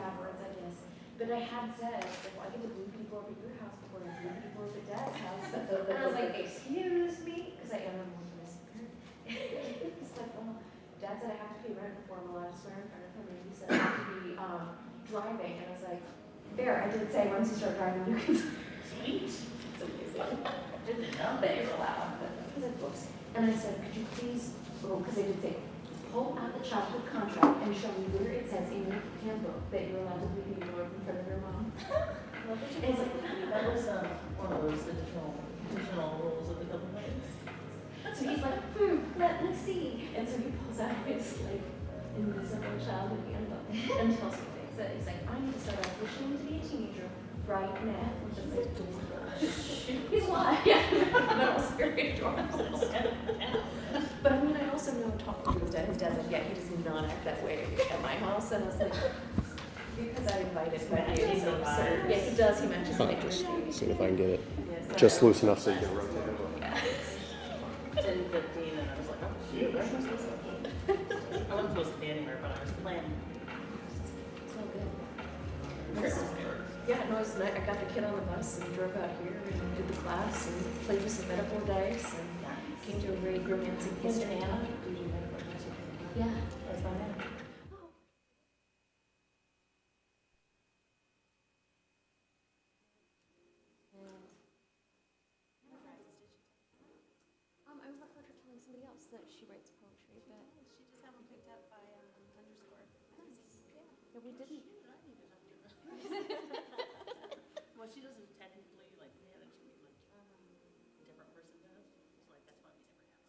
backwards, I guess. But I had said, like, well, I get to blue people over at your house before I blue people over at Dad's house. And I was like, excuse me, because I am a more permissive parent. It's like, oh, Dad said I have to pay rent before I'm allowed to swear in front of him. And he said I have to be driving. And I was like, fair. I did say once you start driving, you can. Sweet. It's amazing. I didn't know that you were allowed. But he said, books. And I said, could you please, because they did say, pull out the childhood contract and show me where it says in your handbook that you're allowed to leave New York in front of your mom. It's like, that was one of those additional rules of the government. So he's like, let me see. And so he pulls out his like invisible childhood handbook and tells me things that he's like, I need to start auditioning to be a teenager right now. Which is like, he's lying. Yeah, that was very adorable. But I mean, I also know talking to his dad's like, yeah, he does not act that way at my house. And I was like, because I invited him. Yeah, he does. He mentions it. Just see if I can get it just loose enough so you can rotate it. Yeah. 10:15, and I was like, oh, shoot, where am I supposed to be? I wasn't supposed to be anywhere, but I was planning. So good. Yeah, no, it was nice. I got the kid on the bus and drove out here and did the class and played with some metaphor dice and came to a great romantic history. Yeah, that's my man. I overheard her telling somebody else that she writes poetry, but She just haven't picked up by underscore. yeah, we didn't. Well, she doesn't technically like manage me like a different person does. So like that's why we never have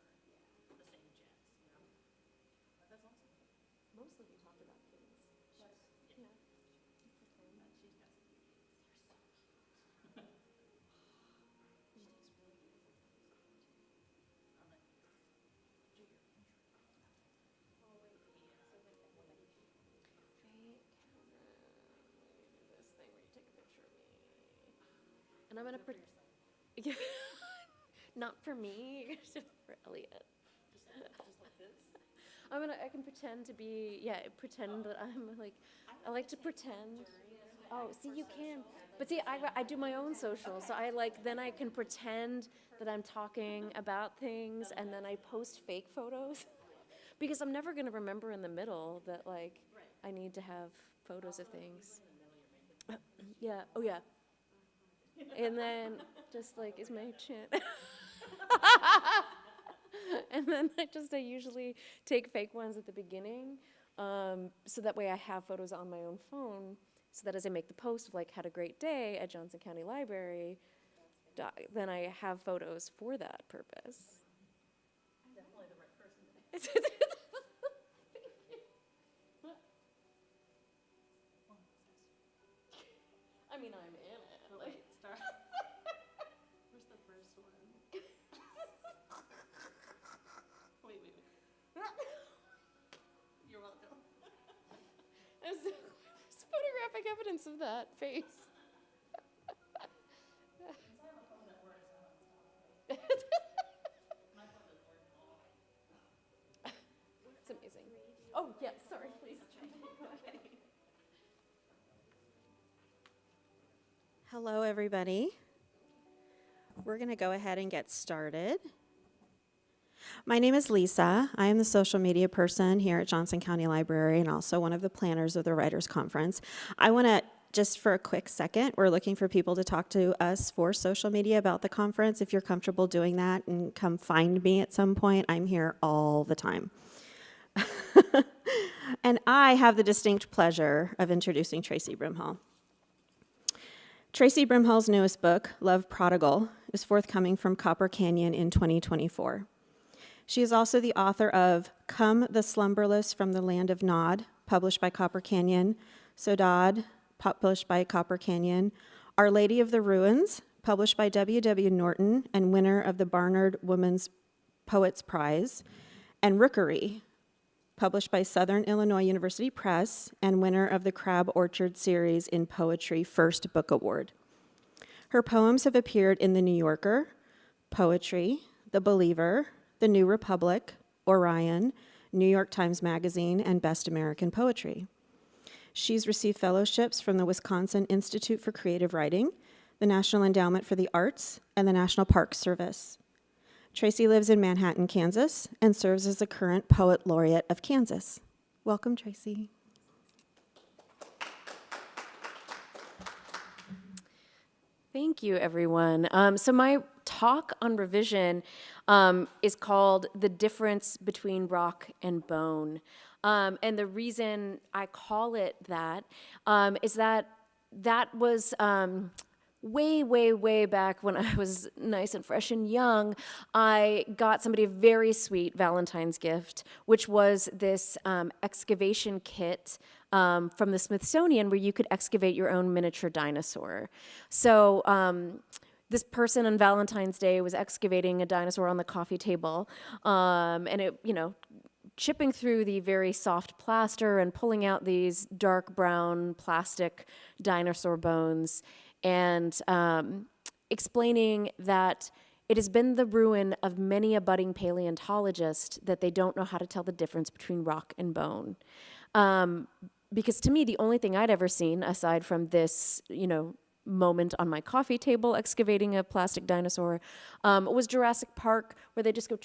the same chats, you know. But that's awesome. Mostly we talked about kids. Yeah. Yeah. She's got some cute kids. She takes really beautiful photos. I'm like, do your intro. Oh, wait. So like, fake camera. Let me do this thing where you take a picture of me. And I'm gonna not for me, just for Elliot. Just like this. I can pretend to be, pretend that I'm like, I like to pretend. Oh, see, you can. But see, I do my own social, so then I can pretend that I'm talking about things, and then I post fake photos. Because I'm never gonna remember in the middle that like, I need to have photos of things. Yeah, oh yeah. And then just like, is my chin. And then I usually take fake ones at the beginning, so that way I have photos on my own phone, so that as I make the post of like, had a great day at Johnson County Library, then I have photos for that purpose. Definitely the right person. I mean, I'm in it. Wait, start. Where's the first one? Wait. You're welcome. There's photographic evidence of that face. It's amazing. Oh, yeah, sorry, please. Hello, everybody. We're going to go ahead and get started. My name is Lisa. I am the social media person here at Johnson County Library and also one of the planners of the Writers' Conference. I want to, just for a quick second, we're looking for people to talk to us for social media about the conference. If you're comfortable doing that, and come find me at some point. I'm here all the time. And I have the distinct pleasure of introducing Traci Brimhall. Traci Brimhall's newest book, Love Prodigal, is forthcoming from Copper Canyon in 2024. She is also the author of Come the Slumberless from the Land of Nod, published by Copper Canyon, Sodad, published by Copper Canyon, Our Lady of the Ruins, published by W.W. Norton and winner of the Barnard Women's Poets Prize, and Rookery, published by Southern Illinois University Press and winner of the Crab Orchard Series in Poetry First Book Award. Her poems have appeared in The New Yorker, Poetry, The Believer, The New Republic, Orion, New York Times Magazine, and Best American Poetry. She's received fellowships from the Wisconsin Institute for Creative Writing, the National Endowment for the Arts, and the National Park Service. Traci lives in Manhattan, Kansas, and serves as the current Poet Laureate of Kansas. Welcome, Traci. Thank you, everyone. So my talk on revision is called The Difference Between Rock and Bone. And the reason I call it that is that was way, way, way back when I was nice and fresh and young. I got somebody a very sweet Valentine's gift, which was this excavation kit from the Smithsonian where you could excavate your own miniature dinosaur. So this person on Valentine's Day was excavating a dinosaur on the coffee table, and it, chipping through the very soft plaster and pulling out these dark brown plastic dinosaur bones, and explaining that it has been the ruin of many a budding paleontologist that they don't know how to tell the difference between rock and bone. Because to me, the only thing I'd ever seen, aside from this, moment on my coffee table excavating a plastic dinosaur, was Jurassic Park, where they just go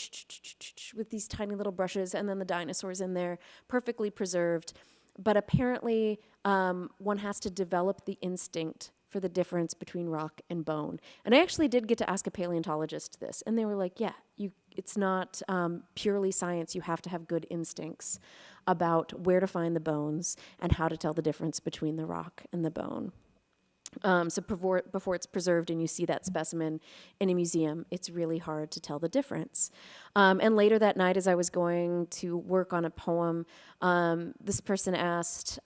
with these tiny little brushes, and then the dinosaur's in there, perfectly preserved. But apparently, one has to develop the instinct for the difference between rock and bone. And I actually did get to ask a paleontologist this, and they were like, yeah, it's not purely science. You have to have good instincts about where to find the bones and how to tell the difference between the rock and the bone. So before it's preserved and you see that specimen in a museum, it's really hard to tell the difference. And later that night, as I was going to work on a poem, this person asked,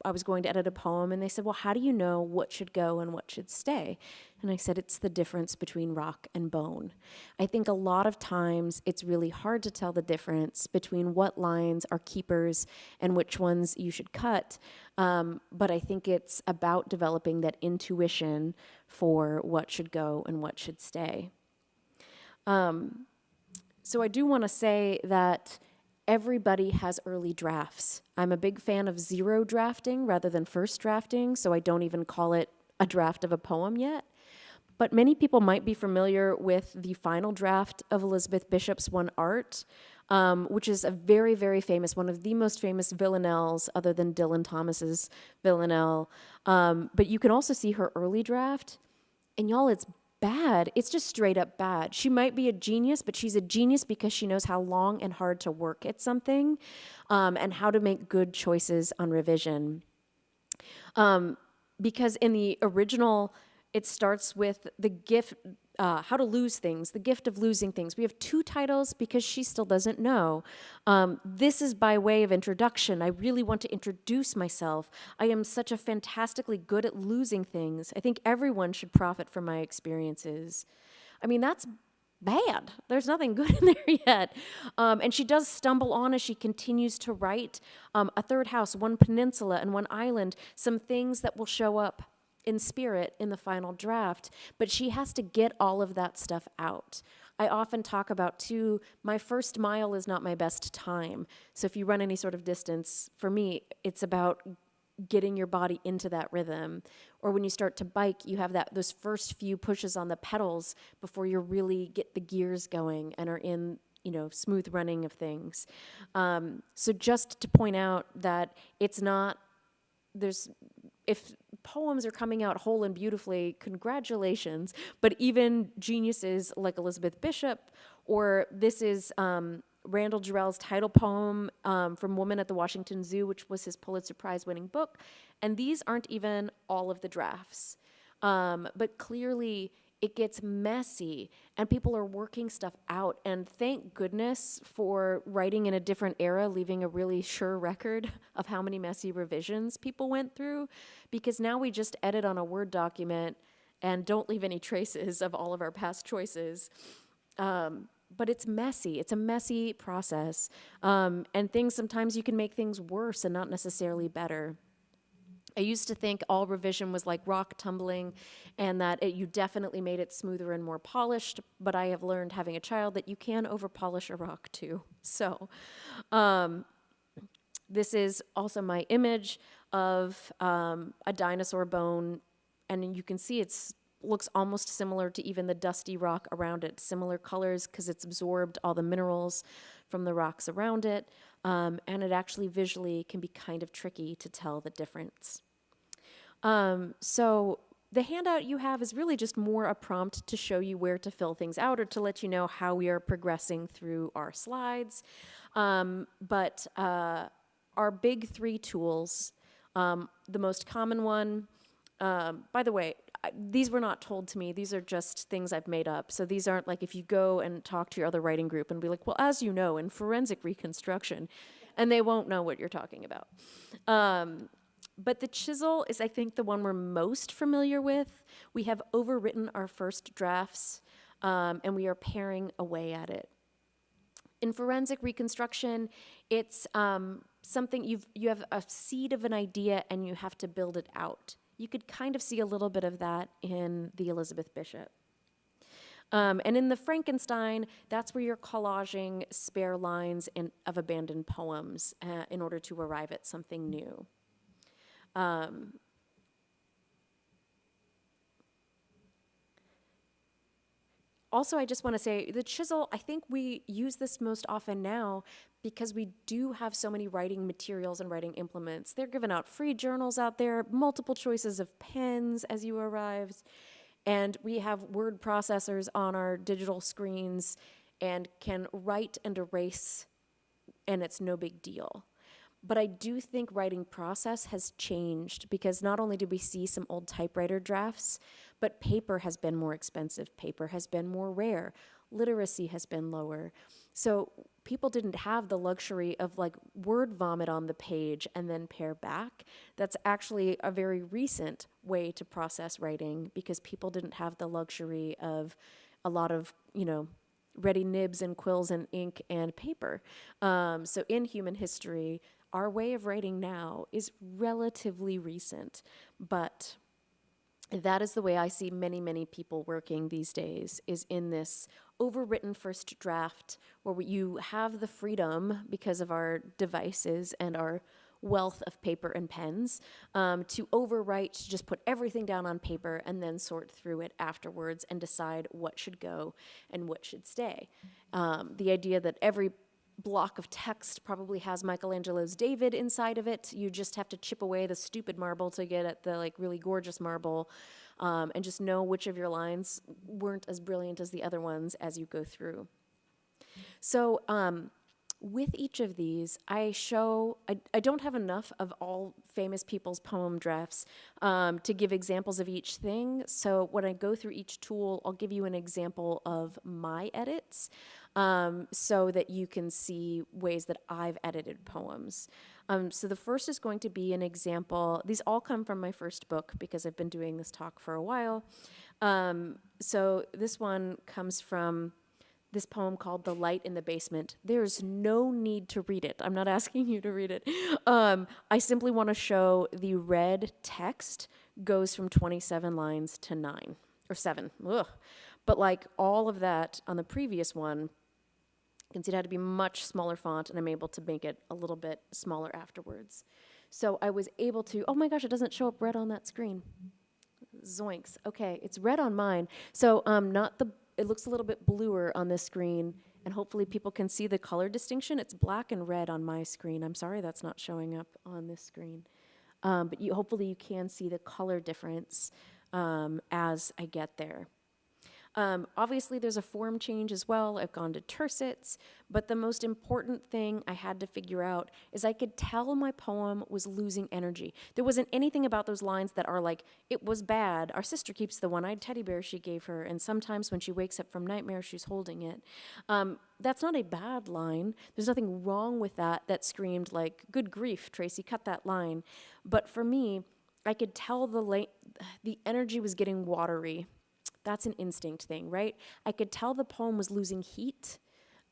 I was going to edit a poem, and they said, well, how do you know what should go and what should stay? And I said, it's the difference between rock and bone. I think a lot of times it's really hard to tell the difference between what lines are keepers and which ones you should cut. But I think it's about developing that intuition for what should go and what should stay. So I do want to say that everybody has early drafts. I'm a big fan of zero drafting rather than first drafting, so I don't even call it a draft of a poem yet. But many people might be familiar with the final draft of Elizabeth Bishop's One Art, which is a very, very famous, one of the most famous villanelles other than Dylan Thomas's villanelle. But you can also see her early draft, and y'all, it's bad. It's just straight up bad. She might be a genius, but she's a genius because she knows how long and hard to work at something, and how to make good choices on revision. Because in the original, it starts with the gift, how to lose things, the gift of losing things. We have 2 titles because she still doesn't know. This is by way of introduction. I really want to introduce myself. I am such a fantastically good at losing things. I think everyone should profit from my experiences. I mean, that's bad. There's nothing good in there yet. And she does stumble on as she continues to write a third house, one peninsula, and one island, some things that will show up in spirit in the final draft, but she has to get all of that stuff out. I often talk about, too, my first mile is not my best time. So if you run any sort of distance, for me, it's about getting your body into that rhythm. Or when you start to bike, you have those first few pushes on the pedals before you really get the gears going and are in, smooth running of things. So just to point out that it's not, if poems are coming out whole and beautifully, congratulations. But even geniuses like Elizabeth Bishop, or this is Randall Jarrell's title poem from Woman at the Washington Zoo, which was his Pulitzer Prize-winning book. And these aren't even all of the drafts. But clearly, it gets messy, and people are working stuff out. And thank goodness for writing in a different era, leaving a really sure record of how many messy revisions people went through, because now we just edit on a Word document and don't leave any traces of all of our past choices. But it's messy. It's a messy process. And sometimes you can make things worse and not necessarily better. I used to think all revision was like rock tumbling, and that you definitely made it smoother and more polished, but I have learned, having a child, that you can over-polish a rock too. So This is also my image of a dinosaur bone, and you can see it's looks almost similar to even the dusty rock around it. Similar colors because it's absorbed all the minerals from the rocks around it, and it actually visually can be kind of tricky to tell the difference. So the handout you have is really just more a prompt to show you where to fill things out or to let you know how we are progressing through our slides. But our big 3 tools, the most common one, by the way, these were not told to me. These are just things I've made up. So these aren't like if you go and talk to your other writing group and be like, well, as you know, in forensic reconstruction, and they won't know what you're talking about. But the chisel is, I think, the one we're most familiar with. We have overwritten our first drafts, and we are paring away at it. In forensic reconstruction, it's something you have a seed of an idea and you have to build it out. You could kind of see a little bit of that in the Elizabeth Bishop. And in the Frankenstein, that's where you're collaging spare lines of abandoned poems in order to arrive at something new. Also, I just want to say the chisel, I think we use this most often now because we do have so many writing materials and writing implements. They're giving out free journals out there, multiple choices of pens as you arrive, and we have word processors on our digital screens and can write and erase, and it's no big deal. But I do think writing process has changed because not only did we see some old typewriter drafts, but paper has been more expensive. Paper has been more rare. Literacy has been lower. So people didn't have the luxury of like word vomit on the page and then pare back. That's actually a very recent way to process writing because people didn't have the luxury of a lot of, ready nibs and quills and ink and paper. So in human history, our way of writing now is relatively recent, but that is the way I see many, many people working these days, is in this overwritten first draft where you have the freedom because of our devices and our wealth of paper and pens to overwrite, to just put everything down on paper and then sort through it afterwards and decide what should go and what should stay. The idea that every block of text probably has Michelangelo's David inside of it. You just have to chip away the stupid marble to get at the like really gorgeous marble, and just know which of your lines weren't as brilliant as the other ones as you go through. So with each of these, I don't have enough of all famous people's poem drafts to give examples of each thing. So when I go through each tool, I'll give you an example of my edits so that you can see ways that I've edited poems. So the first is going to be an example. These all come from my first book because I've been doing this talk for a while. So this one comes from this poem called The Light in the Basement. There's no need to read it. I'm not asking you to read it. I simply want to show the red text goes from 27 lines to 9 or 7. Ugh. But like all of that on the previous one, you can see it had to be much smaller font, and I'm able to make it a little bit smaller afterwards. So I was able to, oh my gosh, it doesn't show up red on that screen. Zoinks. Okay, it's red on mine. So it looks a little bit bluer on this screen, and hopefully people can see the color distinction. It's black and red on my screen. I'm sorry that's not showing up on this screen. But hopefully you can see the color difference as I get there. Obviously, there's a form change as well. I've gone to tercets, but the most important thing I had to figure out is I could tell my poem was losing energy. There wasn't anything about those lines that are like, it was bad. Our sister keeps the one-eyed teddy bear she gave her, and sometimes when she wakes up from nightmares, she's holding it. That's not a bad line. There's nothing wrong with that screamed like, good grief, Traci, cut that line. But for me, I could tell the energy was getting watery. That's an instinct thing, right? I could tell the poem was losing heat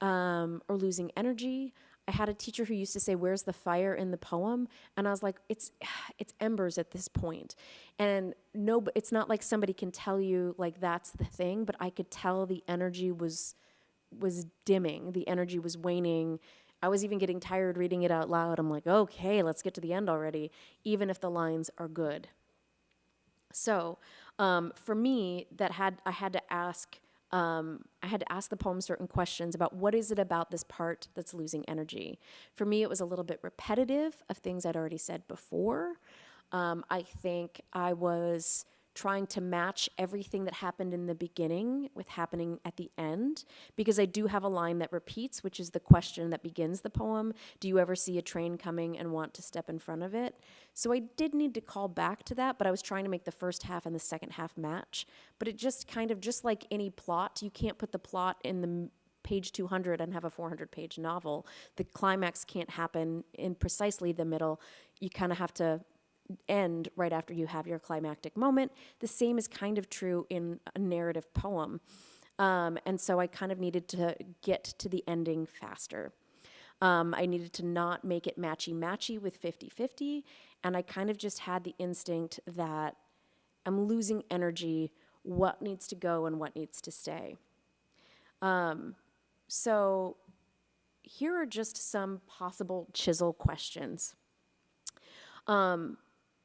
or losing energy. I had a teacher who used to say, where's the fire in the poem? And I was like, it's embers at this point. And no, it's not like somebody can tell you like that's the thing, but I could tell the energy was dimming. The energy was waning. I was even getting tired reading it out loud. I'm like, okay, let's get to the end already, even if the lines are good. So for me, I had to ask the poem certain questions about what is it about this part that's losing energy. For me, it was a little bit repetitive of things I'd already said before. I think I was trying to match everything that happened in the beginning with happening at the end, because I do have a line that repeats, which is the question that begins the poem. Do you ever see a train coming and want to step in front of it? So I did need to call back to that, but I was trying to make the first half and the second half match. But it just kind of, just like any plot, you can't put the plot in the page 200 and have a 400-page novel. The climax can't happen in precisely the middle. You kind of have to end right after you have your climactic moment. The same is kind of true in a narrative poem. And so I kind of needed to get to the ending faster. I needed to not make it matchy-matchy with 50-50, and I kind of just had the instinct that I'm losing energy, what needs to go and what needs to stay. So here are just some possible chisel questions.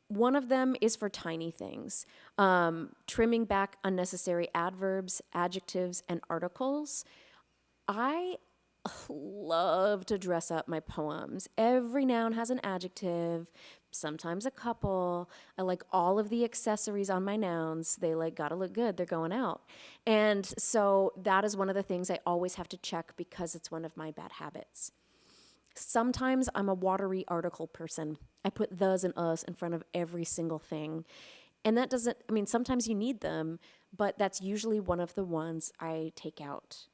One of them is for tiny things. Trimming back unnecessary adverbs, adjectives, and articles. I love to dress up my poems. Every noun has an adjective, sometimes a couple. I like all of the accessories on my nouns. They gotta look good, they're going out. And so that is one of the things I always have to check because it's one of my bad habits. Sometimes I'm a watery article person. I put thes and us in front of every single thing. And that doesn't, sometimes you need them, but that's usually one of the ones I take out.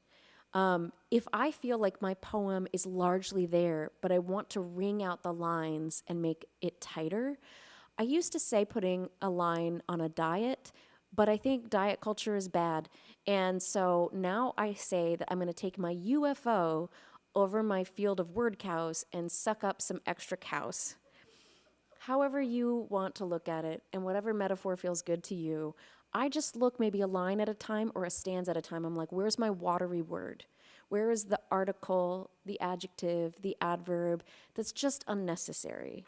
If I feel like my poem is largely there, but I want to wring out the lines and make it tighter, I used to say putting a line on a diet, but I think diet culture is bad. And so now I say that I'm going to take my UFO over my field of word cows and suck up some extra cows. However you want to look at it, and whatever metaphor feels good to you, I just look maybe a line at a time or a stanza at a time. I'm like, where's my watery word? Where is the article, the adjective, the adverb that's just unnecessary?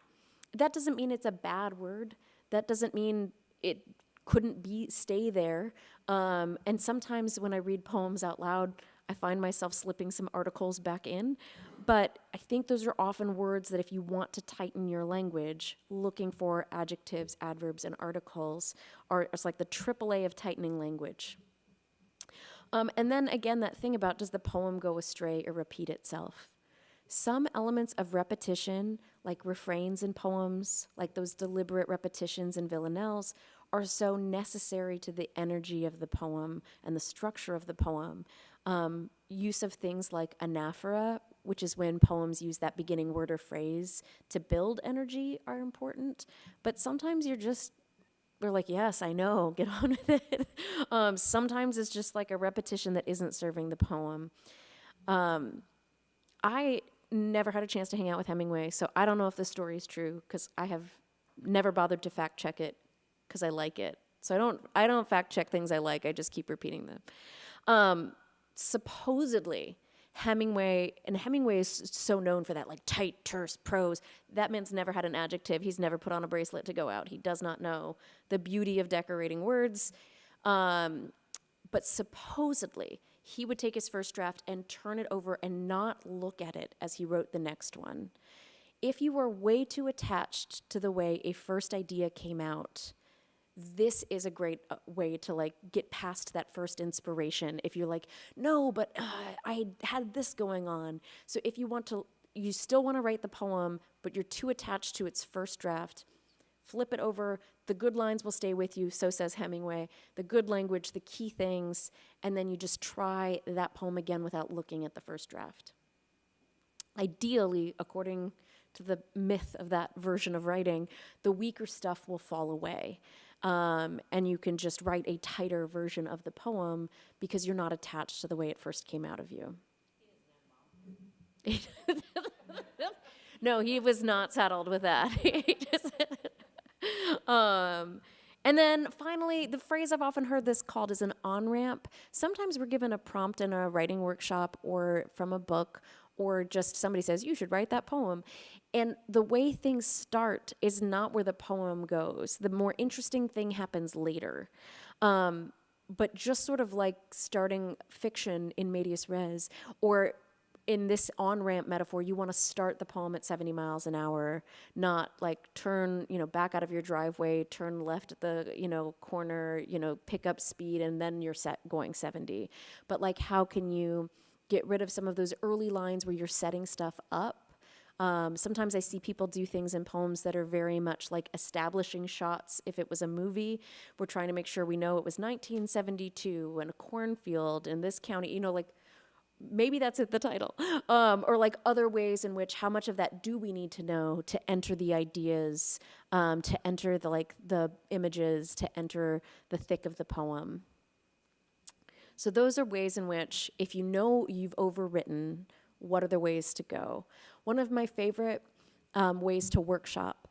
That doesn't mean it's a bad word. That doesn't mean it couldn't stay there. And sometimes when I read poems out loud, I find myself slipping some articles back in. But I think those are often words that if you want to tighten your language, looking for adjectives, adverbs, and articles it's like the AAA of tightening language. And then again, that thing about does the poem go astray or repeat itself? Some elements of repetition, like refrains in poems, like those deliberate repetitions in villanelles, are so necessary to the energy of the poem and the structure of the poem. Use of things like anaphora, which is when poems use that beginning word or phrase to build energy, are important. But sometimes we're like, yes, I know, get on with it. Sometimes it's just like a repetition that isn't serving the poem. I never had a chance to hang out with Hemingway, so I don't know if this story is true, because I have never bothered to fact check it because I like it. So I don't fact check things I like, I just keep repeating them. Supposedly, Hemingway is so known for that tight, terse prose. That man's never had an adjective. He's never put on a bracelet to go out. He does not know the beauty of decorating words. But supposedly, he would take his first draft and turn it over and not look at it as he wrote the next one. If you are way too attached to the way a first idea came out, this is a great way to get past that first inspiration. If you're like, no, but I had this going on. So if you still want to write the poem, but you're too attached to its first draft, flip it over. The good lines will stay with you, so says Hemingway. The good language, the key things, and then you just try that poem again without looking at the first draft. Ideally, according to the myth of that version of writing, the weaker stuff will fall away. And you can just write a tighter version of the poem because you're not attached to the way it first came out of you. No, he was not saddled with that. And then finally, the phrase I've often heard this called is an on-ramp. Sometimes we're given a prompt in a writing workshop or from a book or just somebody says, you should write that poem. And the way things start is not where the poem goes. The more interesting thing happens later. But just sort of like starting fiction in medias res, or in this on-ramp metaphor, you want to start the poem at 70 miles an hour, not like turn, back out of your driveway, turn left at the, corner, pick up speed, and then you're going 70. But like, how can you get rid of some of those early lines where you're setting stuff up? Sometimes I see people do things in poems that are very much like establishing shots. If it was a movie, we're trying to make sure we know it was 1972 and a cornfield in this county, like maybe that's the title. Or like other ways in which how much of that do we need to know to enter the ideas, to enter the images, to enter the thick of the poem. So those are ways in which, if you know you've overwritten, what are the ways to go? One of my favorite ways to workshop,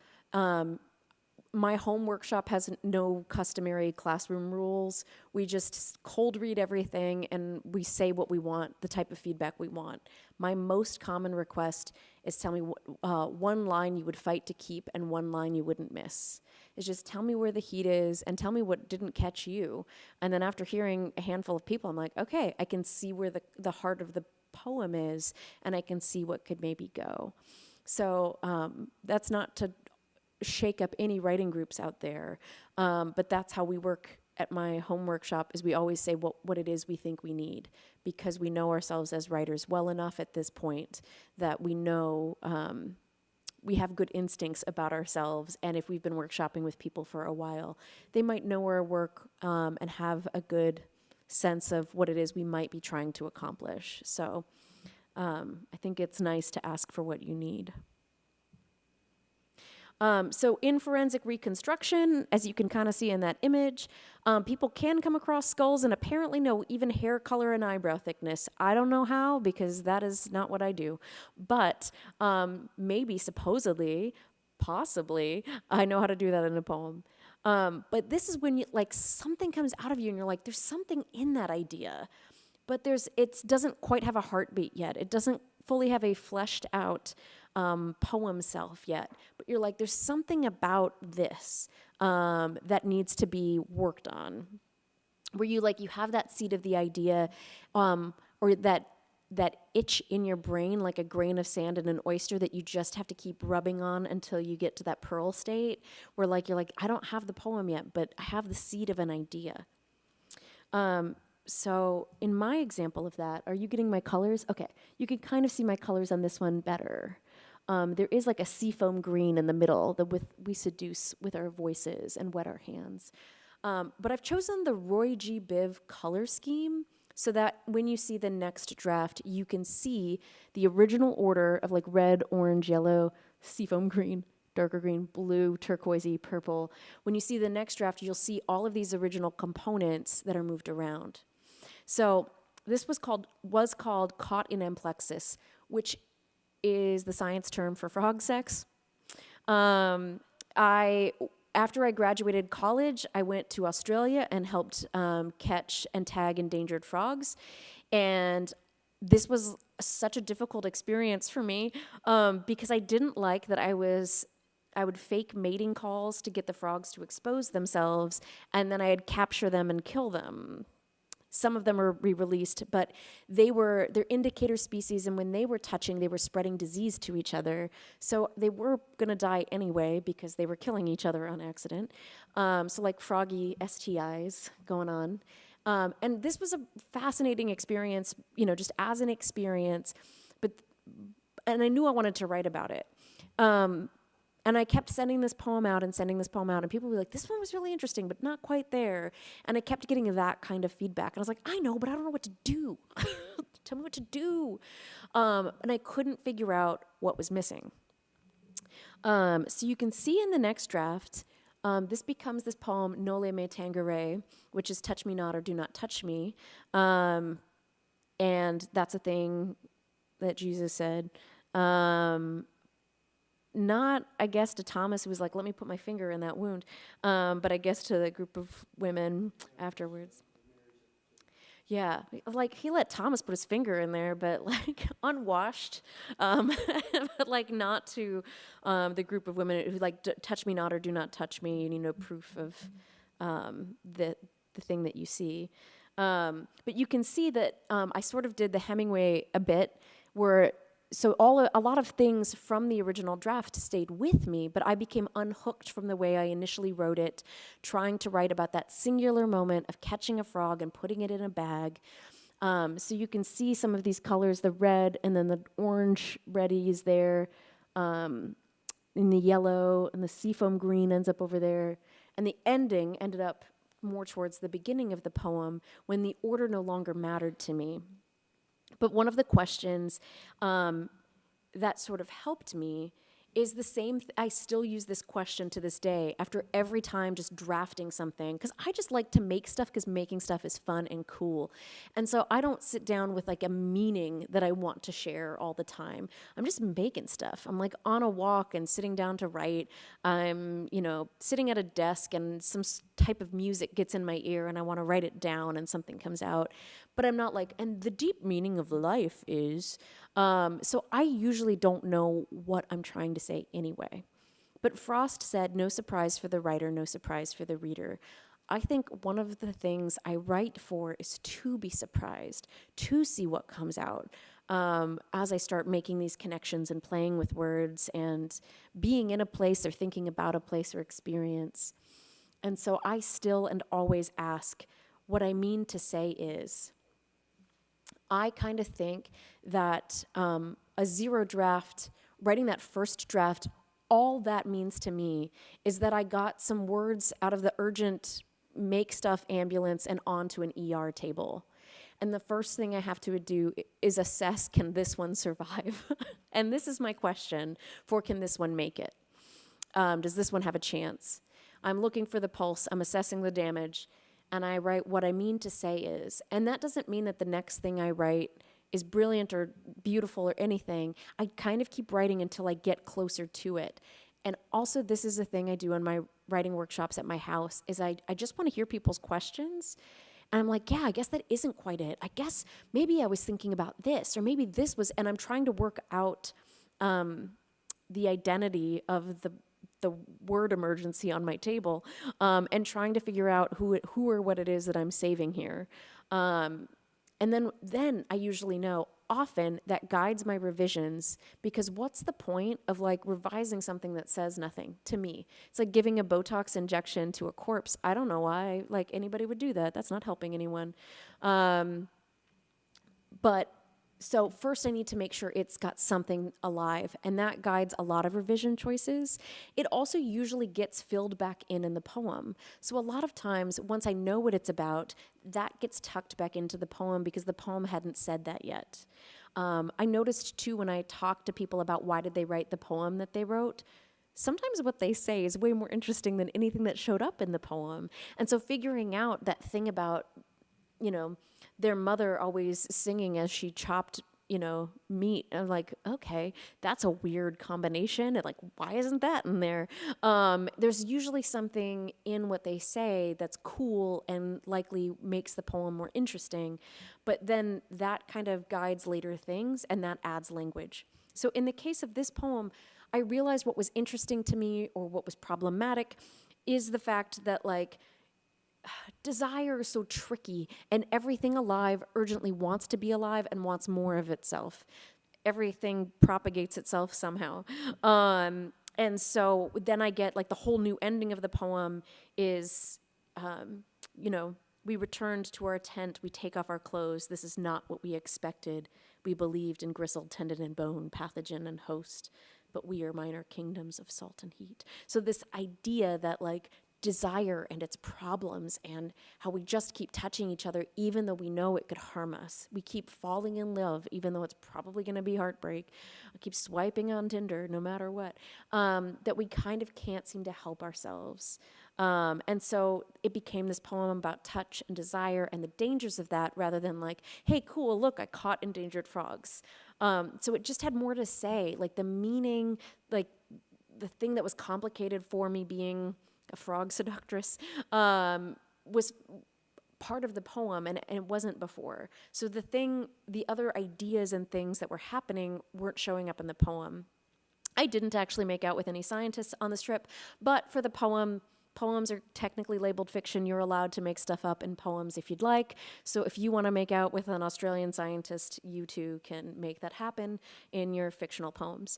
my home workshop has no customary classroom rules. We just cold read everything and we say what we want, the type of feedback we want. My most common request is tell me one line you would fight to keep and one line you wouldn't miss. It's just tell me where the heat is and tell me what didn't catch you. And then after hearing a handful of people, I'm like, okay, I can see where the heart of the poem is and I can see what could maybe go. So that's not to shake up any writing groups out there. But that's how we work at my home workshop, is we always say what it is we think we need, because we know ourselves as writers well enough at this point that we know we have good instincts about ourselves. And if we've been workshopping with people for a while, they might know our work and have a good sense of what it is we might be trying to accomplish. So I think it's nice to ask for what you need. So in forensic reconstruction, as you can kind of see in that image, people can come across skulls and apparently know even hair color and eyebrow thickness. I don't know how, because that is not what I do. But maybe, supposedly, possibly, I know how to do that in a poem. But this is when something comes out of you and you're like, there's something in that idea. But it doesn't quite have a heartbeat yet. It doesn't fully have a fleshed out poem self yet, but you're like, there's something about this that needs to be worked on, where you have that seed of the idea, or that itch in your brain, like a grain of sand in an oyster that you just have to keep rubbing on until you get to that pearl state, where you're like, I don't have the poem yet, but I have the seed of an idea. So in my example of that, are you getting my colors? Okay, you can kind of see my colors on this one better. There is like a seafoam green in the middle that we seduce with our voices and wet our hands. But I've chosen the Roy G. Biv color scheme so that when you see the next draft, you can see the original order of red, orange, yellow, seafoam green, darker green, blue, turquoisey, purple. When you see the next draft, you'll see all of these original components that are moved around. So this was called caught in amplexus, which is the science term for frog sex. After I graduated college, I went to Australia and helped catch and tag endangered frogs. And this was such a difficult experience for me because I didn't like that I would fake mating calls to get the frogs to expose themselves, and then I'd capture them and kill them. Some of them are re-released, but they're indicator species, and when they were touching, they were spreading disease to each other. So they were going to die anyway because they were killing each other on accident. So froggy STIs going on. And this was a fascinating experience, just as an experience, and I knew I wanted to write about it. And I kept sending this poem out, and people would be like, this one was really interesting, but not quite there. And I kept getting that kind of feedback. And I was like, I know, but I don't know what to do. Tell me what to do. And I couldn't figure out what was missing. So you can see in the next draft, this becomes this poem, Noli Me Tangere, which is touch me not or do not touch me. And that's a thing that Jesus said. Not, I guess, to Thomas, who was like, let me put my finger in that wound, but I guess to the group of women afterwards. Yeah, like he let Thomas put his finger in there, but like unwashed, but like not to the group of women who like touch me not or do not touch me. You need no proof of the thing that you see. But you can see that I sort of did the Hemingway a bit, where so a lot of things from the original draft stayed with me, but I became unhooked from the way I initially wrote it, trying to write about that singular moment of catching a frog and putting it in a bag. So you can see some of these colors, the red and then the orange reddies there, in the yellow, and the seafoam green ends up over there. And the ending ended up more towards the beginning of the poem when the order no longer mattered to me. But one of the questions that sort of helped me is the same. I still use this question to this day after every time just drafting something, because I just like to make stuff because making stuff is fun and cool. And so I don't sit down with like a meaning that I want to share all the time. I'm just making stuff. I'm like on a walk and sitting down to write. I'm, sitting at a desk and some type of music gets in my ear and I want to write it down and something comes out. But I'm not like, and the deep meaning of life is, so I usually don't know what I'm trying to say anyway. But Frost said, no surprise for the writer, no surprise for the reader. I think one of the things I write for is to be surprised, to see what comes out as I start making these connections and playing with words and being in a place or thinking about a place or experience. And so I still and always ask, what I mean to say is, I kind of think that a zero draft, writing that first draft, all that means to me is that I got some words out of the urgent make stuff ambulance and onto an ER table. And the first thing I have to do is assess, can this one survive? And this is my question for, can this one make it? Does this one have a chance? I'm looking for the pulse, I'm assessing the damage, and I write what I mean to say is. And that doesn't mean that the next thing I write is brilliant or beautiful or anything. I kind of keep writing until I get closer to it. And also, this is a thing I do in my writing workshops at my house, is I just want to hear people's questions. And I'm like, yeah, I guess that isn't quite it. I guess maybe I was thinking about this, or maybe this was, and I'm trying to work out the identity of the word emergency on my table, and trying to figure out who or what it is that I'm saving here. And then I usually know, often that guides my revisions, because what's the point of like revising something that says nothing to me? It's like giving a Botox injection to a corpse. I don't know why like anybody would do that. That's not helping anyone. But so first I need to make sure it's got something alive, and that guides a lot of revision choices. It also usually gets filled back in the poem. So a lot of times, once I know what it's about, that gets tucked back into the poem because the poem hadn't said that yet. I noticed too, when I talk to people about why did they write the poem that they wrote, sometimes what they say is way more interesting than anything that showed up in the poem. And so figuring out that thing about, their mother always singing as she chopped, meat. I'm like, okay, that's a weird combination. And like, why isn't that in there? There's usually something in what they say that's cool and likely makes the poem more interesting. But then that kind of guides later things, and that adds language. So in the case of this poem, I realized what was interesting to me, or what was problematic, is the fact that like, desire is so tricky, and everything alive urgently wants to be alive and wants more of itself. Everything propagates itself somehow. And so then I get like the whole new ending of the poem is, we returned to our tent, we take off our clothes. This is not what we expected. We believed in gristle, tendon, and bone, pathogen and host, but we are minor kingdoms of salt and heat. So this idea that like, desire and its problems, and how we just keep touching each other even though we know it could harm us. We keep falling in love even though it's probably going to be heartbreak. I keep swiping on Tinder no matter what. That we kind of can't seem to help ourselves. And so it became this poem about touch and desire and the dangers of that, rather than like, hey, cool, look, I caught endangered frogs. So it just had more to say, like the meaning, like the thing that was complicated for me being a frog seductress, was part of the poem, and it wasn't before. So the other ideas and things that were happening weren't showing up in the poem. I didn't actually make out with any scientists on this trip, but for the poems are technically labeled fiction. You're allowed to make stuff up in poems if you'd like. So if you want to make out with an Australian scientist, you too can make that happen in your fictional poems.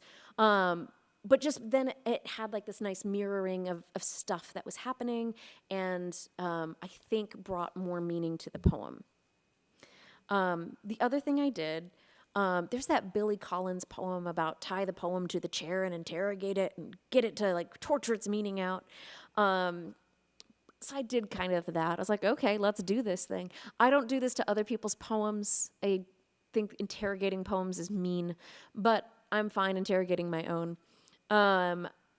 But just then it had like this nice mirroring of stuff that was happening, and I think brought more meaning to the poem. The other thing I did, there's that Billy Collins poem about tie the poem to the chair and interrogate it and get it to like torture its meaning out. So I did kind of that. I was like, okay, let's do this thing. I don't do this to other people's poems. I think interrogating poems is mean, but I'm fine interrogating my own.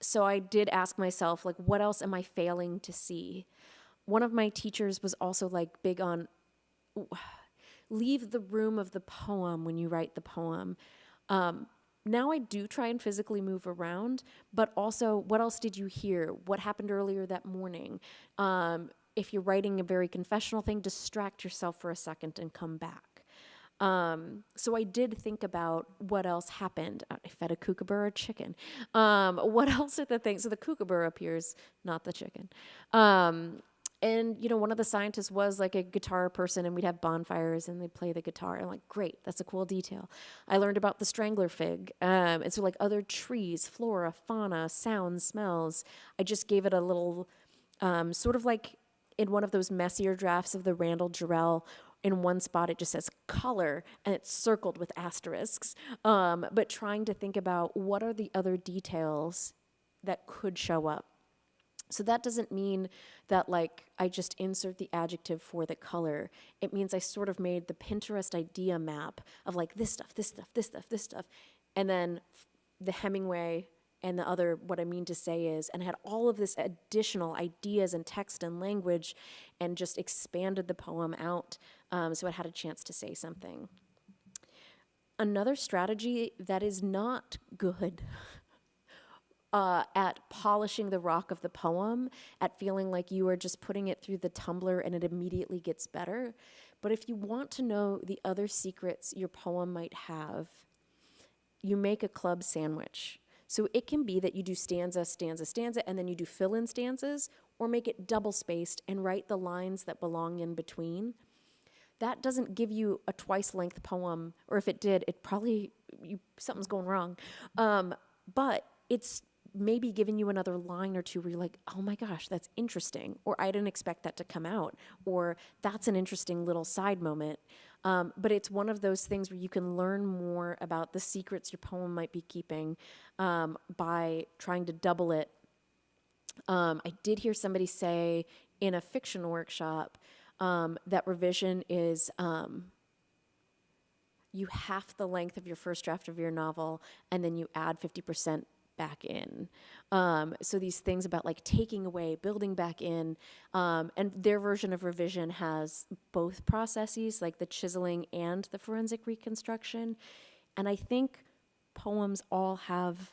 So I did ask myself, like, what else am I failing to see? One of my teachers was also like big on leave the room of the poem when you write the poem. Now I do try and physically move around, but also what else did you hear? What happened earlier that morning? If you're writing a very confessional thing, distract yourself for a second and come back. So I did think about what else happened. I fed a kookaburra chicken. What else are the things? So the kookaburra appears, not the chicken. And, you know, one of the scientists was like a guitar person, and we'd have bonfires and they'd play the guitar. And I'm like, great, that's a cool detail. I learned about the strangler fig. And so like other trees, flora, fauna, sounds, smells. I just gave it a little, sort of like in one of those messier drafts of the Randall Jarrell, in one spot it just says color and it's circled with asterisks. But trying to think about what are the other details that could show up. So that doesn't mean that like I just insert the adjective for the color. It means I sort of made the Pinterest idea map of like this stuff, this stuff, this stuff, this stuff. And then the Hemingway and the other, what I mean to say is, and had all of this additional ideas and text and language and just expanded the poem out so it had a chance to say something. Another strategy that is not good at polishing the rock of the poem, at feeling like you are just putting it through the tumbler and it immediately gets better. But if you want to know the other secrets your poem might have, you make a club sandwich. So it can be that you do stanza, stanza, stanza, and then you do fill-in stanzas, or make it double-spaced and write the lines that belong in between. That doesn't give you a twice-length poem, or if it did, it probably, something's going wrong. But it's maybe giving you another line or two where you're like, oh my gosh, that's interesting, or I didn't expect that to come out, or that's an interesting little side moment. But it's one of those things where you can learn more about the secrets your poem might be keeping by trying to double it. I did hear somebody say in a fiction workshop that revision is you half the length of your first draft of your novel, and then you add 50% back in. So these things about like taking away, building back in, and their version of revision has both processes, like the chiseling and the forensic reconstruction. And I think poems all have,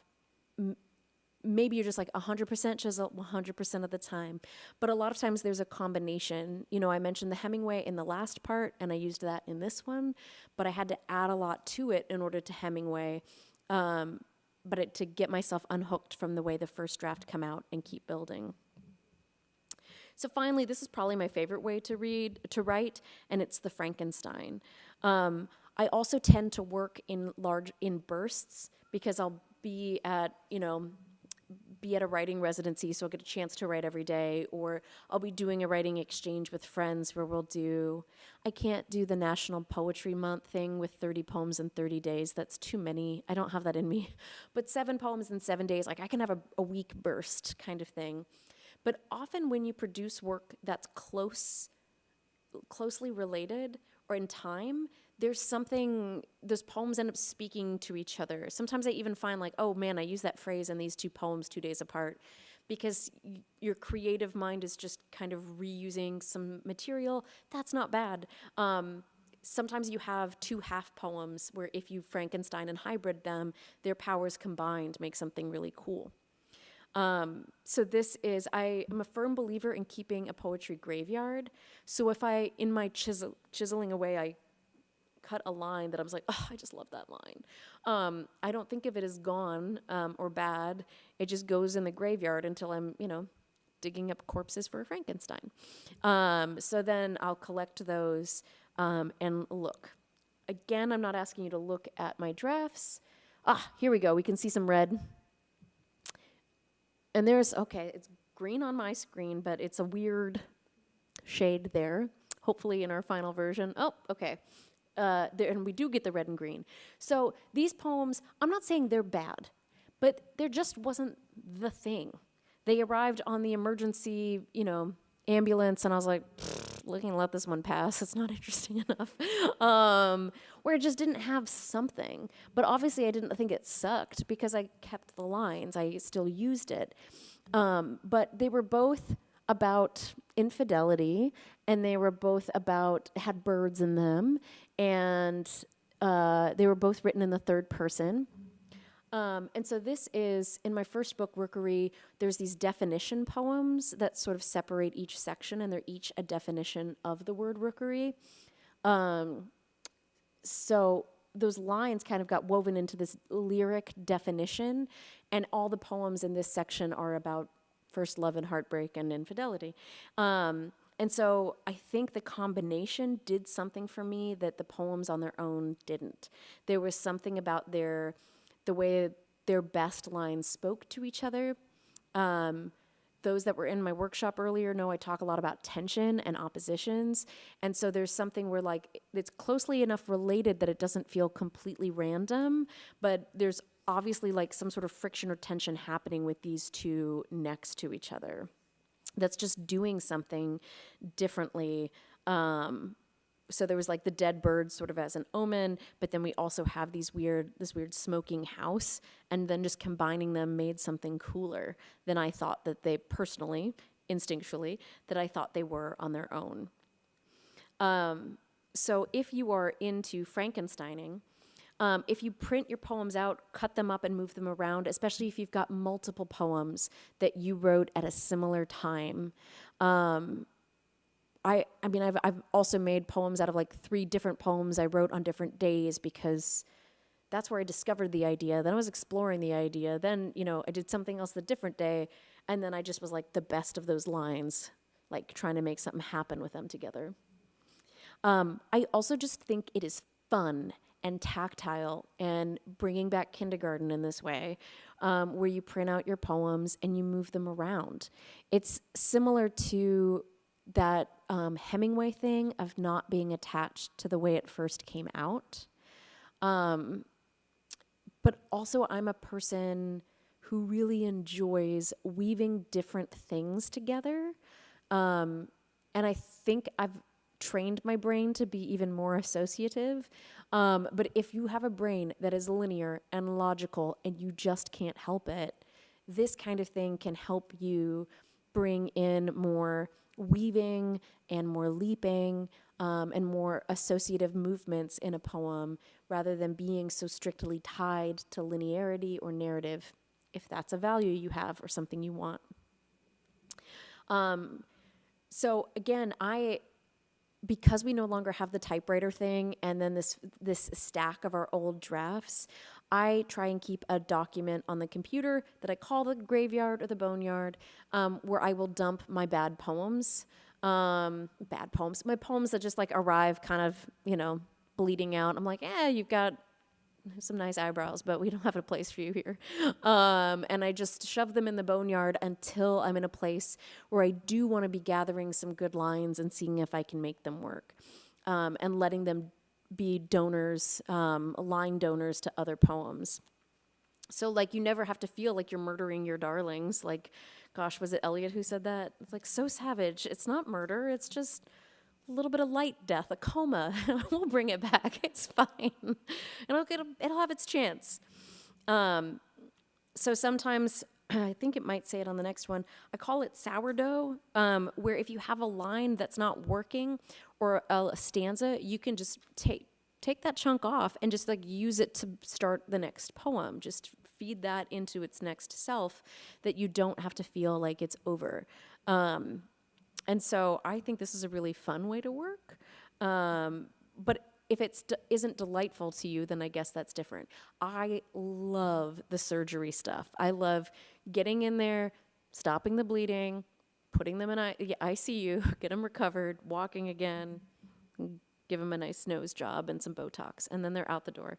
maybe you're just like 100% chisel 100% of the time, but a lot of times there's a combination. You know, I mentioned the Hemingway in the last part, and I used that in this one, but I had to add a lot to it in order to Hemingway. To get myself unhooked from the way the first draft come out and keep building. So finally, this is probably my favorite way to write, and it's the Frankenstein. I also tend to work in bursts because I'll be at a writing residency, so I'll get a chance to write every day, or I'll be doing a writing exchange with friends where I can't do the National Poetry Month thing with 30 poems in 30 days. That's too many. I don't have that in me. But 7 poems in 7 days, like I can have a week burst kind of thing. But often when you produce work that's closely related or in time, there's something, those poems end up speaking to each other. Sometimes I even find like, oh man, I use that phrase in these 2 poems 2 days apart, because your creative mind is just kind of reusing some material. That's not bad. Sometimes you have 2 half poems where if you Frankenstein and hybrid them, their powers combined make something really cool. So this is, I am a firm believer in keeping a poetry graveyard. So if in my chiseling away, I cut a line that I was like, oh, I just love that line. I don't think of it as gone or bad. It just goes in the graveyard until I'm, digging up corpses for Frankenstein. So then I'll collect those and look. Again, I'm not asking you to look at my drafts. Here we go. We can see some red. And it's green on my screen, but it's a weird shade there. Hopefully in our final version. Oh, okay. And we do get the red and green. So these poems, I'm not saying they're bad, but there just wasn't the thing. They arrived on the emergency, ambulance, and I was like, looking to let this one pass. It's not interesting enough. Where it just didn't have something. But obviously I didn't think it sucked because I kept the lines. I still used it. But they were both about infidelity, and they were both had birds in them, and they were both written in the third person. And so this is, in my first book, Rookery, there's these definition poems that sort of separate each section, and they're each a definition of the word rookery. So those lines kind of got woven into this lyric definition, and all the poems in this section are about first love and heartbreak and infidelity. And so I think the combination did something for me that the poems on their own didn't. There was something about the way their best lines spoke to each other. Those that were in my workshop earlier know I talk a lot about tension and oppositions. And so there's something where it's closely enough related that it doesn't feel completely random, but there's obviously some sort of friction or tension happening with these two next to each other. That's just doing something differently. So there was the dead bird sort of as an omen, but then we also have this weird smoking house, and then just combining them made something cooler than I thought that they personally, instinctually, that I thought they were on their own. So if you are into Frankensteining, if you print your poems out, cut them up and move them around, especially if you've got multiple poems that you wrote at a similar time. I've also made poems out of 3 different poems I wrote on different days because that's where I discovered the idea. Then I was exploring the idea. Then, I did something else the different day. And then I just was the best of those lines, trying to make something happen with them together. I also just think it is fun and tactile and bringing back kindergarten in this way, where you print out your poems and you move them around. It's similar to that Hemingway thing of not being attached to the way it first came out. But also I'm a person who really enjoys weaving different things together. And I think I've trained my brain to be even more associative. But if you have a brain that is linear and logical and you just can't help it, this kind of thing can help you bring in more weaving and more leaping and more associative movements in a poem rather than being so strictly tied to linearity or narrative, if that's a value you have or something you want. So again, because we no longer have the typewriter thing and then this stack of our old drafts, I try and keep a document on the computer that I call the graveyard or the boneyard, where I will dump my bad poems. My poems that just arrive kind of, bleeding out. I'm you've got some nice eyebrows, but we don't have a place for you here. And I just shove them in the boneyard until I'm in a place where I do want to be gathering some good lines and seeing if I can make them work, and letting them be donors, line donors to other poems. So you never have to feel like you're murdering your darlings. Gosh, was it Eliot who said that? It's so savage. It's not murder. It's just a little bit of light death, a coma. We'll bring it back. It's fine. It'll have its chance. So sometimes, I think it might say it on the next one, I call it sourdough, where if you have a line that's not working or a stanza, you can just take that chunk off and just use it to start the next poem. Just feed that into its next self, that you don't have to feel like it's over. And so I think this is a really fun way to work. But if it isn't delightful to you, then I guess that's different. I love the surgery stuff. I love getting in there, stopping the bleeding, putting them in ICU, get them recovered, walking again, give them a nice nose job and some Botox, and then they're out the door.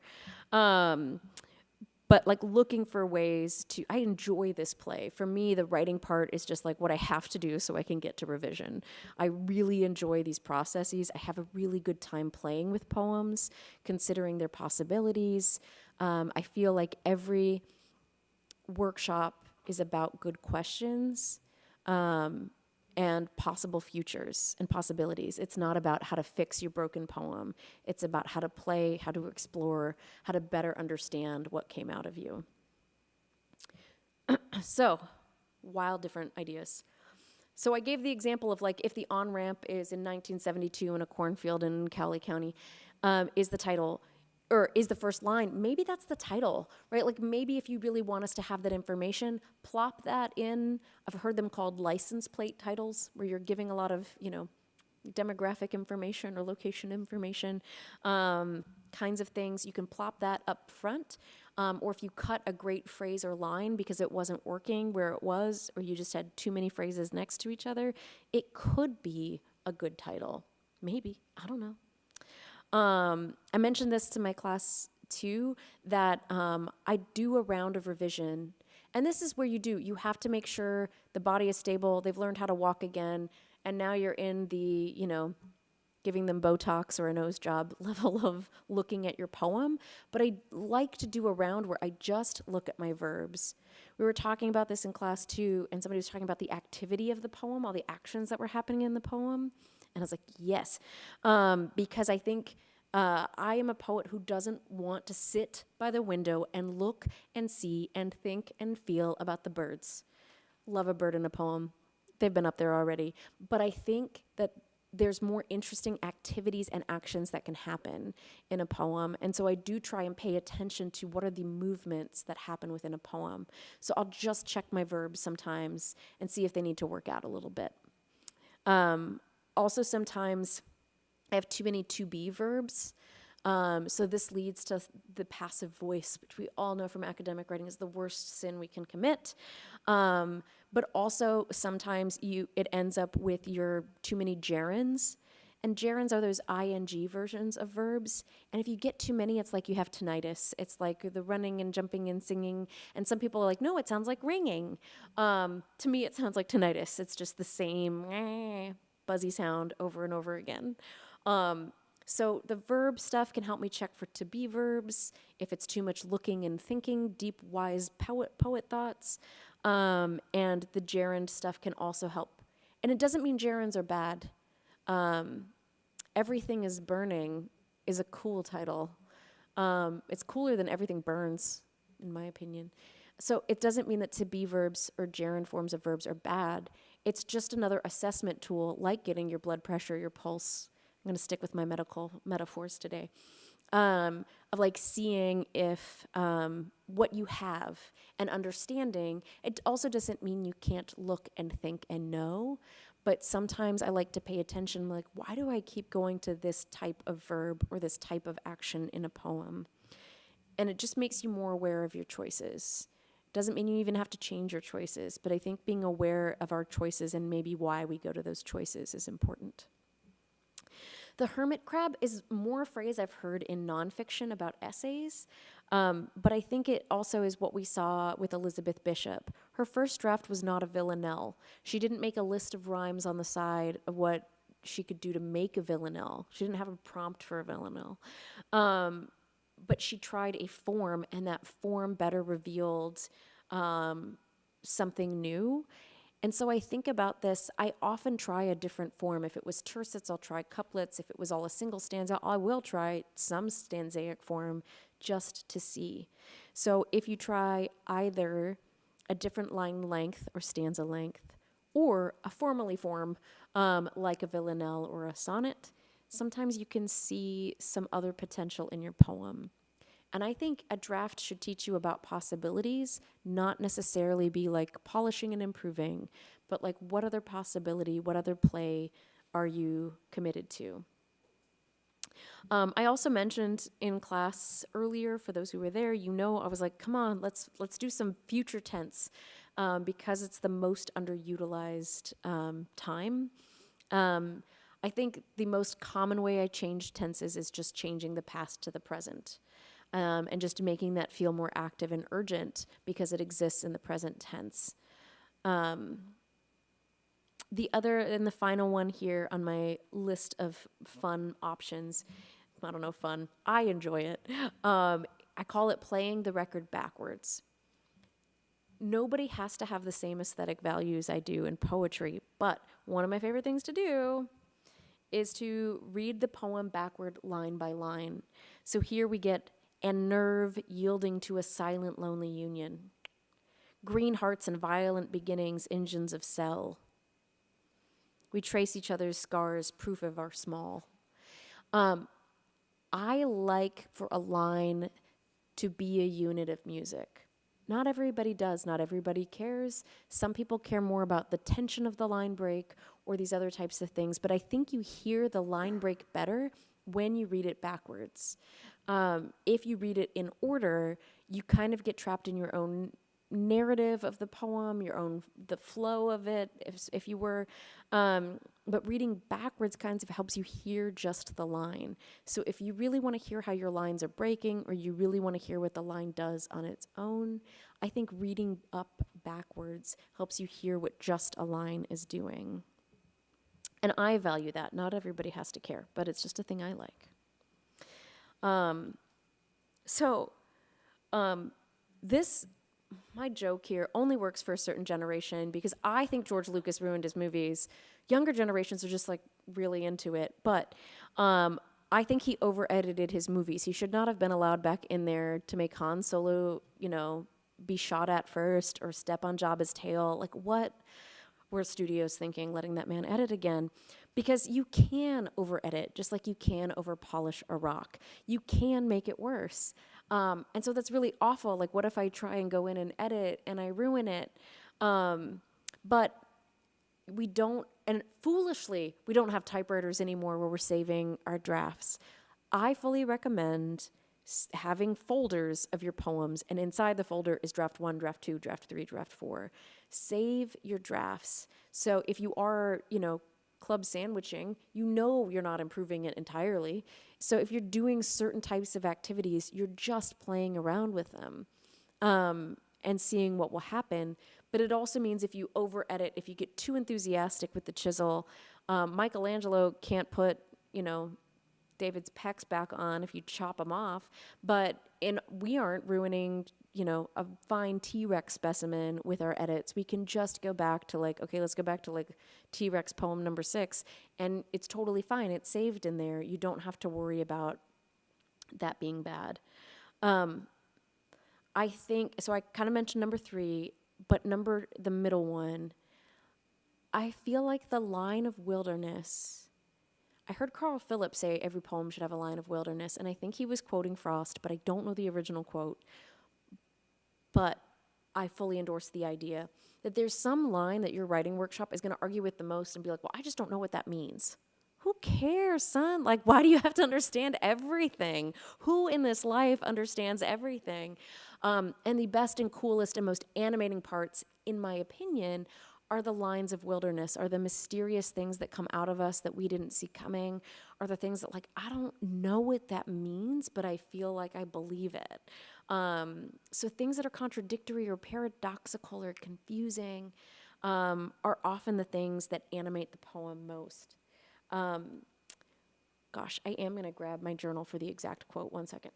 But like looking for ways to, I enjoy this play. For me, the writing part is just like what I have to do so I can get to revision. I really enjoy these processes. I have a really good time playing with poems, considering their possibilities. I feel like every workshop is about good questions and possible futures and possibilities. It's not about how to fix your broken poem. It's about how to play, how to explore, how to better understand what came out of you. So, wild different ideas. So I gave the example of like if the on-ramp is in 1972 in a cornfield in Cowley County, is the title, or is the first line, maybe that's the title, right? Like maybe if you really want us to have that information, plop that in. I've heard them called license plate titles, where you're giving a lot of, demographic information or location information, kinds of things. You can plop that up front. Or if you cut a great phrase or line because it wasn't working where it was, or you just had too many phrases next to each other, it could be a good title. Maybe, I don't know. I mentioned this to my class too, that I do a round of revision. And this is where you have to make sure the body is stable, they've learned how to walk again, and now you're in the, giving them Botox or a nose job level of looking at your poem. But I like to do a round where I just look at my verbs. We were talking about this in class too, and somebody was talking about the activity of the poem, all the actions that were happening in the poem. And I was like, yes, because I think I am a poet who doesn't want to sit by the window and look and see and think and feel about the birds. Love a bird in a poem. They've been up there already. But I think that there's more interesting activities and actions that can happen in a poem. And so I do try and pay attention to what are the movements that happen within a poem. So I'll just check my verbs sometimes and see if they need to work out a little bit. Also, sometimes I have too many to be verbs. So this leads to the passive voice, which we all know from academic writing is the worst sin we can commit. But also sometimes it ends up with your too many gerunds. And gerunds are those ing versions of verbs. And if you get too many, it's like you have tinnitus. It's like the running and jumping and singing. And some people are like, no, it sounds like ringing. To me, it sounds like tinnitus. It's just the same buzzy sound over and over again. So the verb stuff can help me check for to be verbs. If it's too much looking and thinking, deep, wise poet thoughts. And the gerund stuff can also help. And it doesn't mean gerunds are bad. Everything is Burning is a cool title. It's cooler than Everything Burns, in my opinion. So it doesn't mean that to be verbs or gerund forms of verbs are bad. It's just another assessment tool, like getting your blood pressure, your pulse. I'm going to stick with my medical metaphors today. Of like seeing if what you have and understanding. It also doesn't mean you can't look and think and know, but sometimes I like to pay attention, like, why do I keep going to this type of verb or this type of action in a poem? And it just makes you more aware of your choices. Doesn't mean you even have to change your choices, but I think being aware of our choices and maybe why we go to those choices is important. The hermit crab is more a phrase I've heard in nonfiction about essays, but I think it also is what we saw with Elizabeth Bishop. Her first draft was not a villanelle. She didn't make a list of rhymes on the side of what she could do to make a villanelle. She didn't have a prompt for a villanelle. But she tried a form, and that form better revealed something new. And so I think about this, I often try a different form. If it was tercets, I'll try couplets. If it was all a single stanza, I will try some stanzaic form just to see. So if you try either a different line length or stanza length, or a formally form like a villanelle or a sonnet, sometimes you can see some other potential in your poem. And I think a draft should teach you about possibilities, not necessarily be like polishing and improving, but like what other possibility, what other play are you committed to? I also mentioned in class earlier, for those who were there, I was like, come on, let's do some future tense, because it's the most underutilized time. I think the most common way I change tenses is just changing the past to the present, and just making that feel more active and urgent because it exists in the present tense. The other and the final one here on my list of fun options, I don't know, fun, I enjoy it. I call it playing the record backwards. Nobody has to have the same aesthetic values I do in poetry, but one of my favorite things to do is to read the poem backward line by line. So here we get, and nerve yielding to a silent, lonely union. Green hearts and violent beginnings, engines of cell. We trace each other's scars, proof of our small. I like for a line to be a unit of music. Not everybody does, not everybody cares. Some people care more about the tension of the line break or these other types of things, but I think you hear the line break better when you read it backwards. If you read it in order, you kind of get trapped in your own narrative of the poem, the flow of it, if you were, but reading backwards kind of helps you hear just the line. So if you really want to hear how your lines are breaking, or you really want to hear what the line does on its own, I think reading up backwards helps you hear what just a line is doing. And I value that. Not everybody has to care, but it's just a thing I like. My joke here only works for a certain generation because I think George Lucas ruined his movies. Younger generations are just like really into it. But I think he over-edited his movies. He should not have been allowed back in there to make Han Solo, be shot at first or step on Jabba's tail. Like, what were studios thinking, letting that man edit again? Because you can over-edit, just like you can over-polish a rock. You can make it worse. And so that's really awful. Like, what if I try and go in and edit and I ruin it? But we don't, and foolishly, we don't have typewriters anymore where we're saving our drafts. I fully recommend having folders of your poems, and inside the folder is draft 1, draft 2, draft 3, draft 4. Save your drafts. So if you are, club sandwiching, you're not improving it entirely. So if you're doing certain types of activities, you're just playing around with them and seeing what will happen. But it also means if you over-edit, if you get too enthusiastic with the chisel, Michelangelo can't put, David's pecs back on if you chop them off. But we aren't ruining, a fine T-Rex specimen with our edits. We can just go back to let's go back to T-Rex poem number 6, and it's totally fine. It's saved in there. You don't have to worry about that being bad. I think, so I kind of mentioned number 3, but the middle one, I feel like the line of wilderness. I heard Carl Phillips say every poem should have a line of wilderness, and I think he was quoting Frost, but I don't know the original quote. But I fully endorse the idea that there's some line that your writing workshop is going to argue with the most and be like, well, I just don't know what that means. Who cares, son? Like, why do you have to understand everything? Who in this life understands everything? And the best and coolest and most animating parts, in my opinion, are the lines of wilderness, are the mysterious things that come out of us that we didn't see coming, are the things that, I don't know what that means, but I feel like I believe it. So things that are contradictory or paradoxical or confusing are often the things that animate the poem most. Gosh, I am going to grab my journal for the exact quote. 1 second.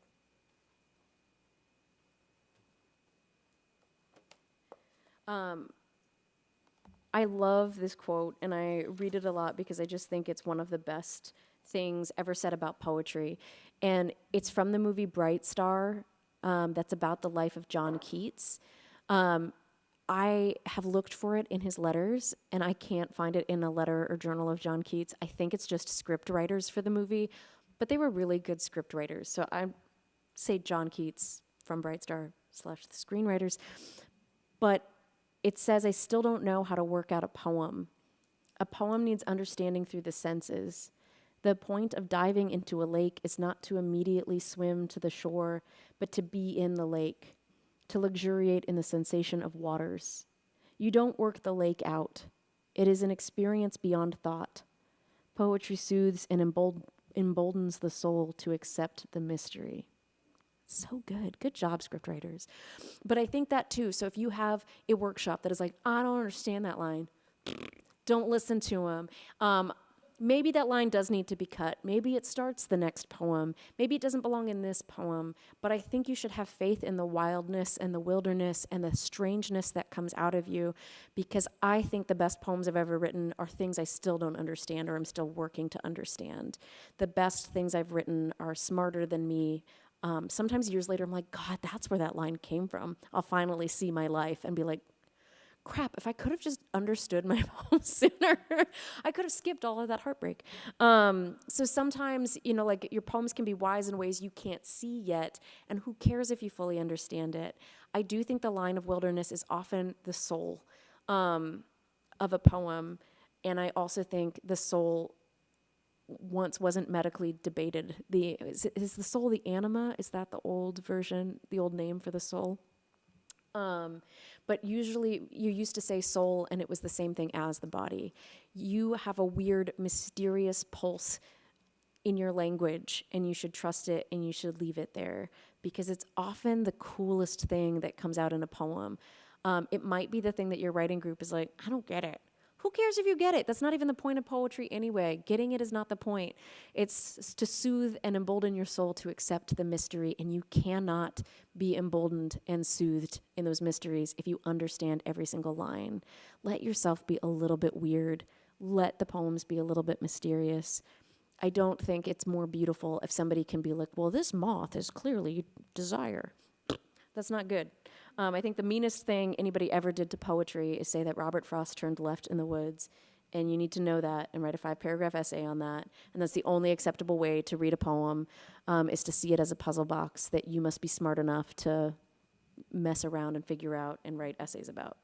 I love this quote, and I read it a lot because I just think it's one of the best things ever said about poetry. And it's from the movie Bright Star, that's about the life of John Keats. I have looked for it in his letters, and I can't find it in a letter or journal of John Keats. I think it's just script writers for the movie, but they were really good script writers. So I'm say John Keats from Bright Star / the screenwriters, but it says, I still don't know how to work out a poem. A poem needs understanding through the senses. The point of diving into a lake is not to immediately swim to the shore, but to be in the lake, to luxuriate in the sensation of waters. You don't work the lake out. It is an experience beyond thought. Poetry soothes and emboldens the soul to accept the mystery. So good. Good job, scriptwriters. But I think that too. So if you have a workshop that is like, I don't understand that line, don't listen to them. Maybe that line does need to be cut. Maybe it starts the next poem. Maybe it doesn't belong in this poem. But I think you should have faith in the wildness and the wilderness and the strangeness that comes out of you, because I think the best poems I've ever written are things I still don't understand or I'm still working to understand. The best things I've written are smarter than me. Sometimes years later, I'm like, God, that's where that line came from. I'll finally see my life and be like, crap, if I could have just understood my poem sooner, I could have skipped all of that heartbreak. So sometimes, like your poems can be wise in ways you can't see yet, and who cares if you fully understand it? I do think the line of wilderness is often the soul of a poem, and I also think the soul once wasn't medically debated. Is the soul the anima? Is that the old version, the old name for the soul? But usually you used to say soul and it was the same thing as the body. You have a weird, mysterious pulse in your language, and you should trust it and you should leave it there, because it's often the coolest thing that comes out in a poem. It might be the thing that your writing group is like, I don't get it. Who cares if you get it? That's not even the point of poetry anyway. Getting it is not the point. It's to soothe and embolden your soul to accept the mystery, and you cannot be emboldened and soothed in those mysteries if you understand every single line. Let yourself be a little bit weird. Let the poems be a little bit mysterious. I don't think it's more beautiful if somebody can be like, well, this moth is clearly desire. That's not good. I think the meanest thing anybody ever did to poetry is say that Robert Frost turned left in the woods, and you need to know that and write a 5-paragraph essay on that. And that's the only acceptable way to read a poem, is to see it as a puzzle box that you must be smart enough to mess around and figure out and write essays about.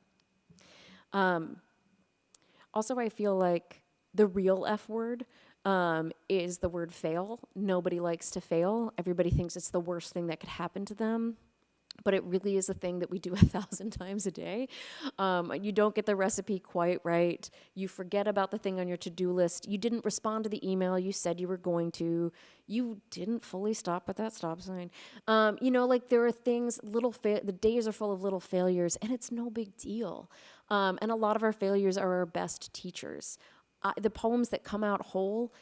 Also, I feel like the real F word is the word fail. Nobody likes to fail. Everybody thinks it's the worst thing that could happen to them. But it really is a thing that we do 1,000 times a day. You don't get the recipe quite right. You forget about the thing on your to-do list. You didn't respond to the email you said you were going to. You didn't fully stop at that stop sign. Like there are things, the days are full of little failures, and it's no big deal. And a lot of our failures are our best teachers. The poems that come out whole,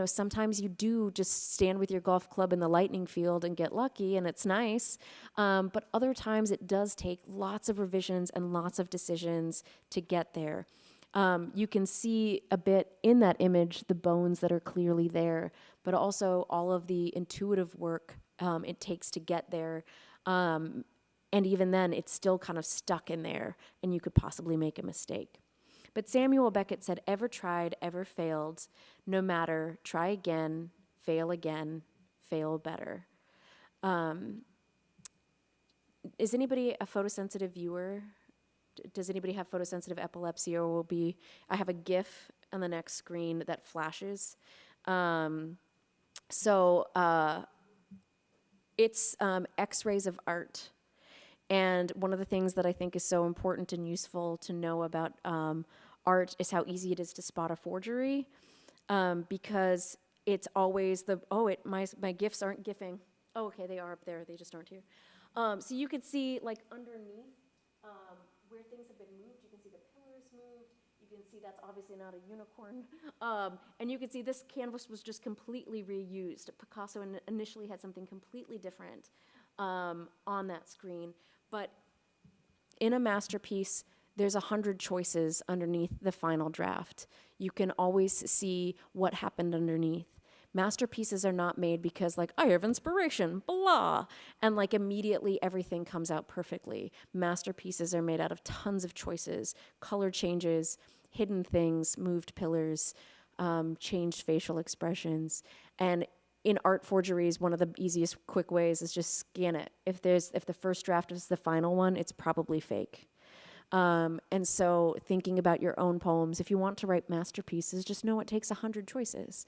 sometimes you do just stand with your golf club in the lightning field and get lucky, and it's nice. But other times it does take lots of revisions and lots of decisions to get there. You can see a bit in that image the bones that are clearly there, but also all of the intuitive work it takes to get there. And even then, it's still kind of stuck in there, and you could possibly make a mistake. But Samuel Beckett said, ever tried, ever failed, no matter, try again, fail better. Is anybody a photosensitive viewer? Does anybody have photosensitive epilepsy, or I have a GIF on the next screen that flashes. It's X-rays of art. And one of the things that I think is so important and useful to know about art is how easy it is to spot a forgery, because it's always my GIFs aren't GIFing. Oh, okay, they are up there. They just aren't here. So you could see, like, underneath where things have been moved. You can see the pillars moved. You can see that's obviously not a unicorn. And you can see this canvas was just completely reused. Picasso initially had something completely different on that screen. But in a masterpiece, there's 100 choices underneath the final draft. You can always see what happened underneath. Masterpieces are not made because, like, I have inspiration, blah, and, like, immediately everything comes out perfectly. Masterpieces are made out of tons of choices, color changes, hidden things, moved pillars, changed facial expressions. And in art forgeries, one of the easiest, quick ways is just scan it. If the first draft is the final one, it's probably fake. And so thinking about your own poems, if you want to write masterpieces, just know it takes 100 choices.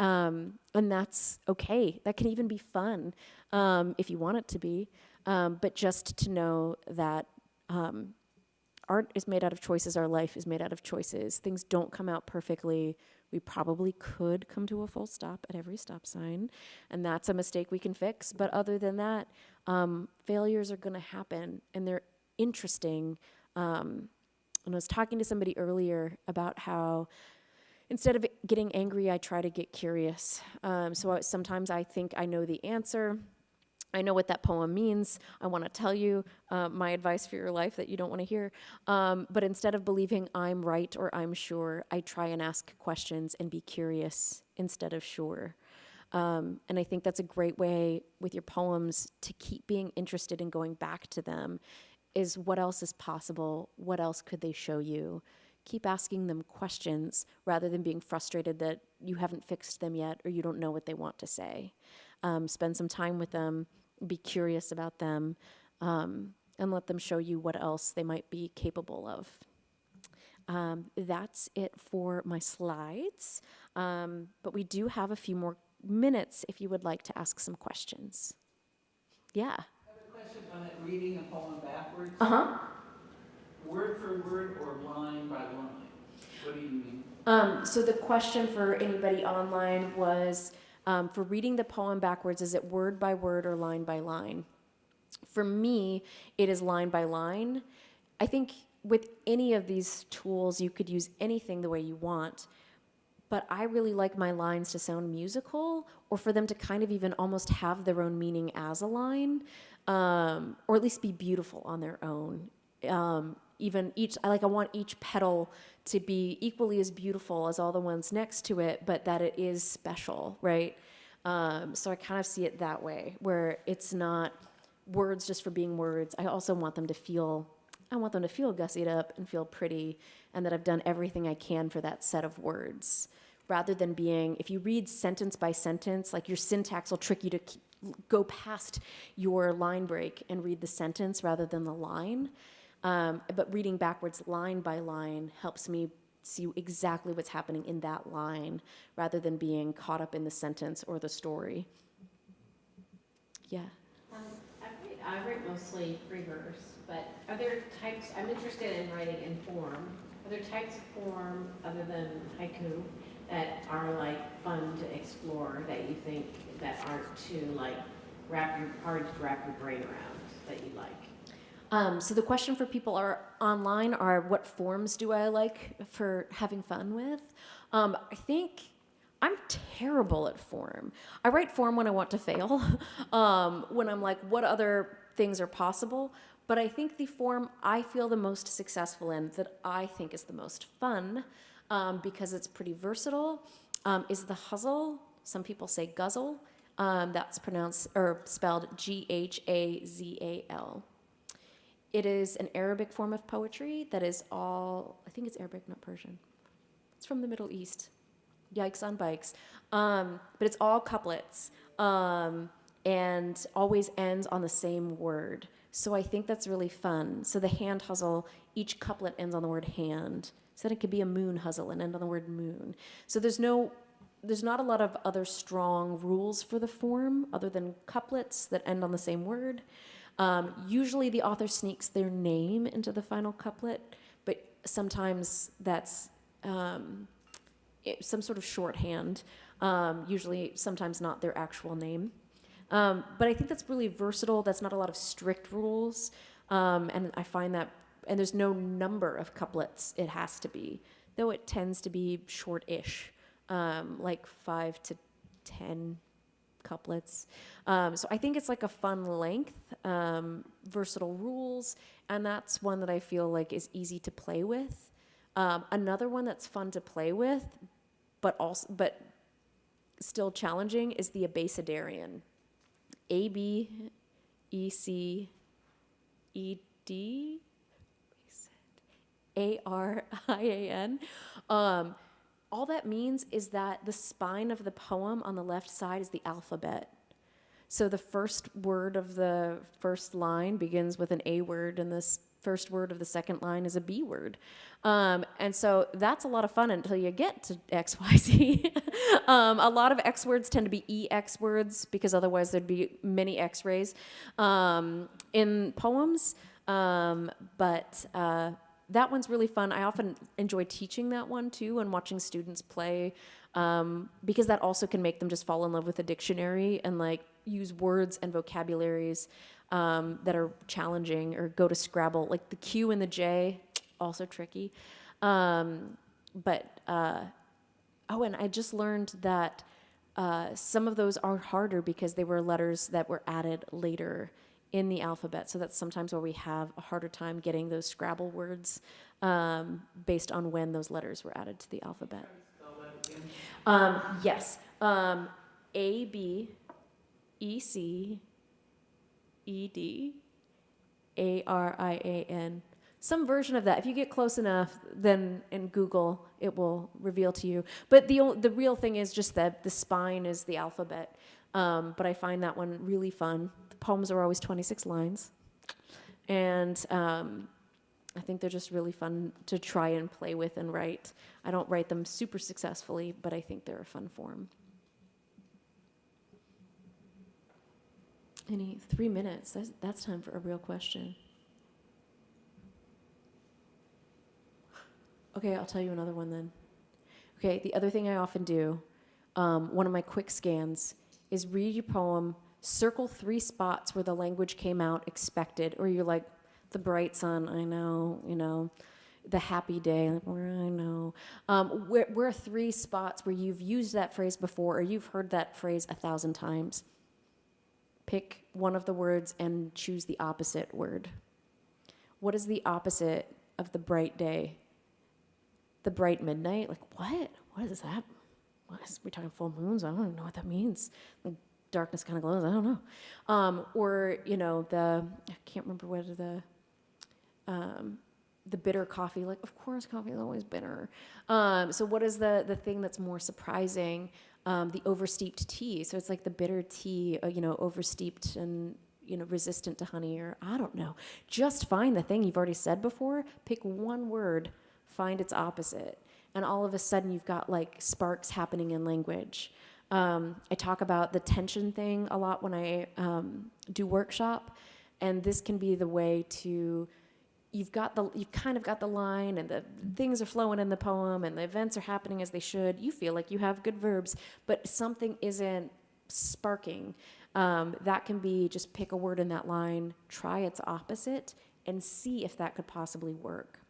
And that's okay. That can even be fun if you want it to be. But just to know that art is made out of choices. Our life is made out of choices. Things don't come out perfectly. We probably could come to a full stop at every stop sign, and that's a mistake we can fix. But other than that, failures are going to happen, and they're interesting. And I was talking to somebody earlier about how instead of getting angry, I try to get curious. Sometimes I think I know the answer. I know what that poem means. I want to tell you my advice for your life that you don't want to hear. But instead of believing I'm right or I'm sure, I try and ask questions and be curious instead of sure. And I think that's a great way with your poems to keep being interested in going back to them, is what else is possible? What else could they show you? Keep asking them questions rather than being frustrated that you haven't fixed them yet or you don't know what they want to say. Spend some time with them, be curious about them, and let them show you what else they might be capable of. That's it for my slides, but we do have a few more minutes if you would like to ask some questions. Yeah. I have a question on it, reading a poem backwards. Uh-huh. Word for word or line by line? What do you mean? So the question for anybody online was, for reading the poem backwards, is it word by word or line by line? For me, it is line by line. I think with any of these tools, you could use anything the way you want, but I really like my lines to sound musical, or for them to kind of even almost have their own meaning as a line, or at least be beautiful on their own. I want each petal to be equally as beautiful as all the ones next to it, but that it is special, right? So I kind of see it that way, where it's not words just for being words. I also want them to feel gussied up and feel pretty, and that I've done everything I can for that set of words. Rather than being, if you read sentence by sentence, like your syntax will trick you to go past your line break and read the sentence rather than the line. But reading backwards line by line helps me see exactly what's happening in that line rather than being caught up in the sentence or the story. Yeah. I write mostly free verse, but are there types, I'm interested in writing in form. Are there types of form other than haiku that are like fun to explore that you think that aren't too like hard to wrap your brain around that you like? So the question for people online are, what forms do I like for having fun with? I think I'm terrible at form. I write form when I want to fail, when I'm like, what other things are possible? But I think the form I feel the most successful in, that I think is the most fun, because it's pretty versatile, is the huzzle. Some people say guzzle. That's spelled Ghazal. It is an Arabic form of poetry that is all, I think it's Arabic, not Persian. It's from the Middle East. Yikes on bikes. But it's all couplets, and always ends on the same word. So I think that's really fun. So the hand huzzle, each couplet ends on the word hand. So then it could be a moon huzzle and end on the word moon. So there's not a lot of other strong rules for the form other than couplets that end on the same word. Usually the author sneaks their name into the final couplet, but sometimes that's some sort of shorthand, usually sometimes not their actual name. But I think that's really versatile. That's not a lot of strict rules. And I find that, and there's no number of couplets it has to be, though it tends to be short-ish, like 5 to 10 couplets. So I think it's like a fun length, versatile rules, and that's one that I feel like is easy to play with. Another one that's fun to play with, but still challenging, is the Abecedarian. Abeced, Arian. all that means is that the spine of the poem on the left side is the alphabet. So the first word of the first line begins with an A word, and the first word of the second line is a B word. And so that's a lot of fun until you get to X, Y, Z. A lot of X words tend to be EX words because otherwise there'd be many X-rays in poems. But that one's really fun. I often enjoy teaching that one too and watching students play because that also can make them just fall in love with a dictionary and like use words and vocabularies that are challenging, or go to Scrabble. Like the Q and the J, also tricky. And I just learned that some of those are harder because they were letters that were added later in the alphabet. So that's sometimes where we have a harder time getting those Scrabble words based on when those letters were added to the alphabet. Yes. A, B, E, C, E, D, A, R, I, A, N. Some version of that. If you get close enough, then in Google, it will reveal to you. But the real thing is just that the spine is the alphabet. But I find that one really fun. The poems are always 26 lines. And I think they're just really fun to try and play with and write. I don't write them super successfully, but I think they're a fun form. 3 minutes. That's time for a real question. Okay, I'll tell you another one then. Okay, the other thing I often do, one of my quick scans, is read your poem, circle 3 spots where the language came out expected, or you're like, the bright sun, I know, the happy day, like, where I know. Where are 3 spots where you've used that phrase before, or you've heard that phrase 1,000 times? Pick one of the words and choose the opposite word. What is the opposite of the bright day? The bright midnight? Like, what? What is that? We're talking full moons? I don't even know what that means. The darkness kind of glows. I don't know. Or, I can't remember whether the bitter coffee, like, of course, coffee is always bitter. So what is the thing that's more surprising? The oversteeped tea. So it's like the bitter tea, oversteeped and, resistant to honey, or I don't know. Just find the thing you've already said before, pick one word, find its opposite. And all of a sudden you've got like sparks happening in language. I talk about the tension thing a lot when I do workshop. And this can be the way to, you've kind of got the line and the things are flowing in the poem and the events are happening as they should. You feel like you have good verbs, but something isn't sparking. That can be just pick a word in that line, try its opposite, and see if that could possibly work.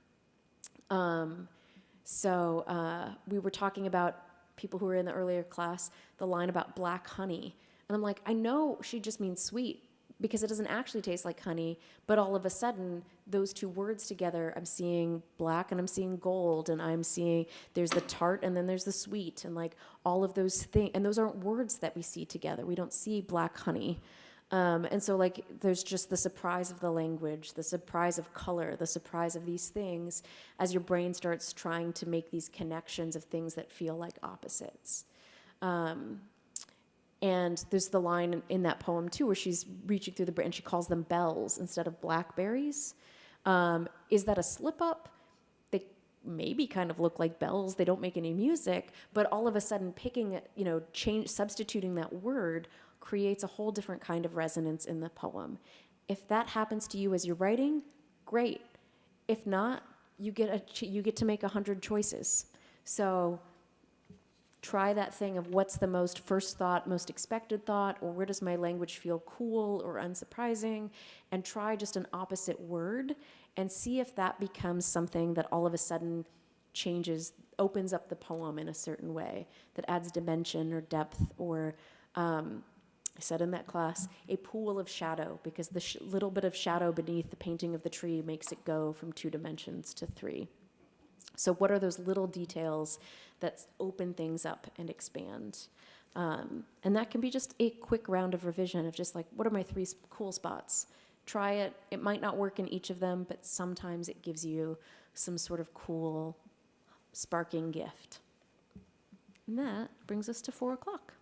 So we were talking about people who were in the earlier class, the line about black honey. And I'm like, I know she just means sweet because it doesn't actually taste like honey, but all of a sudden, those 2 words together, I'm seeing black and I'm seeing gold, and I'm seeing there's the tart and then there's the sweet, and like all of those things, and those aren't words that we see together. We don't see black honey. And so like there's just the surprise of the language, the surprise of color, the surprise of these things as your brain starts trying to make these connections of things that feel like opposites. And there's the line in that poem too where she's reaching through the brain and she calls them bells instead of blackberries. Is that a slip up? They maybe kind of look like bells. They don't make any music, but all of a sudden picking, substituting that word creates a whole different kind of resonance in the poem. If that happens to you as you're writing, great. If not, you get to make 100 choices. So try that thing of what's the most first thought, most expected thought, or where does my language feel cool or unsurprising, and try just an opposite word and see if that becomes something that all of a sudden changes, opens up the poem in a certain way that adds dimension or depth or, I said in that class, a pool of shadow, because the little bit of shadow beneath the painting of the tree makes it go from 2 dimensions to 3. So what are those little details that open things up and expand? And that can be just a quick round of revision of just like, what are my 3 cool spots? Try it. It might not work in each of them, but sometimes it gives you some sort of cool, sparking gift. And that brings us to 4 o'clock.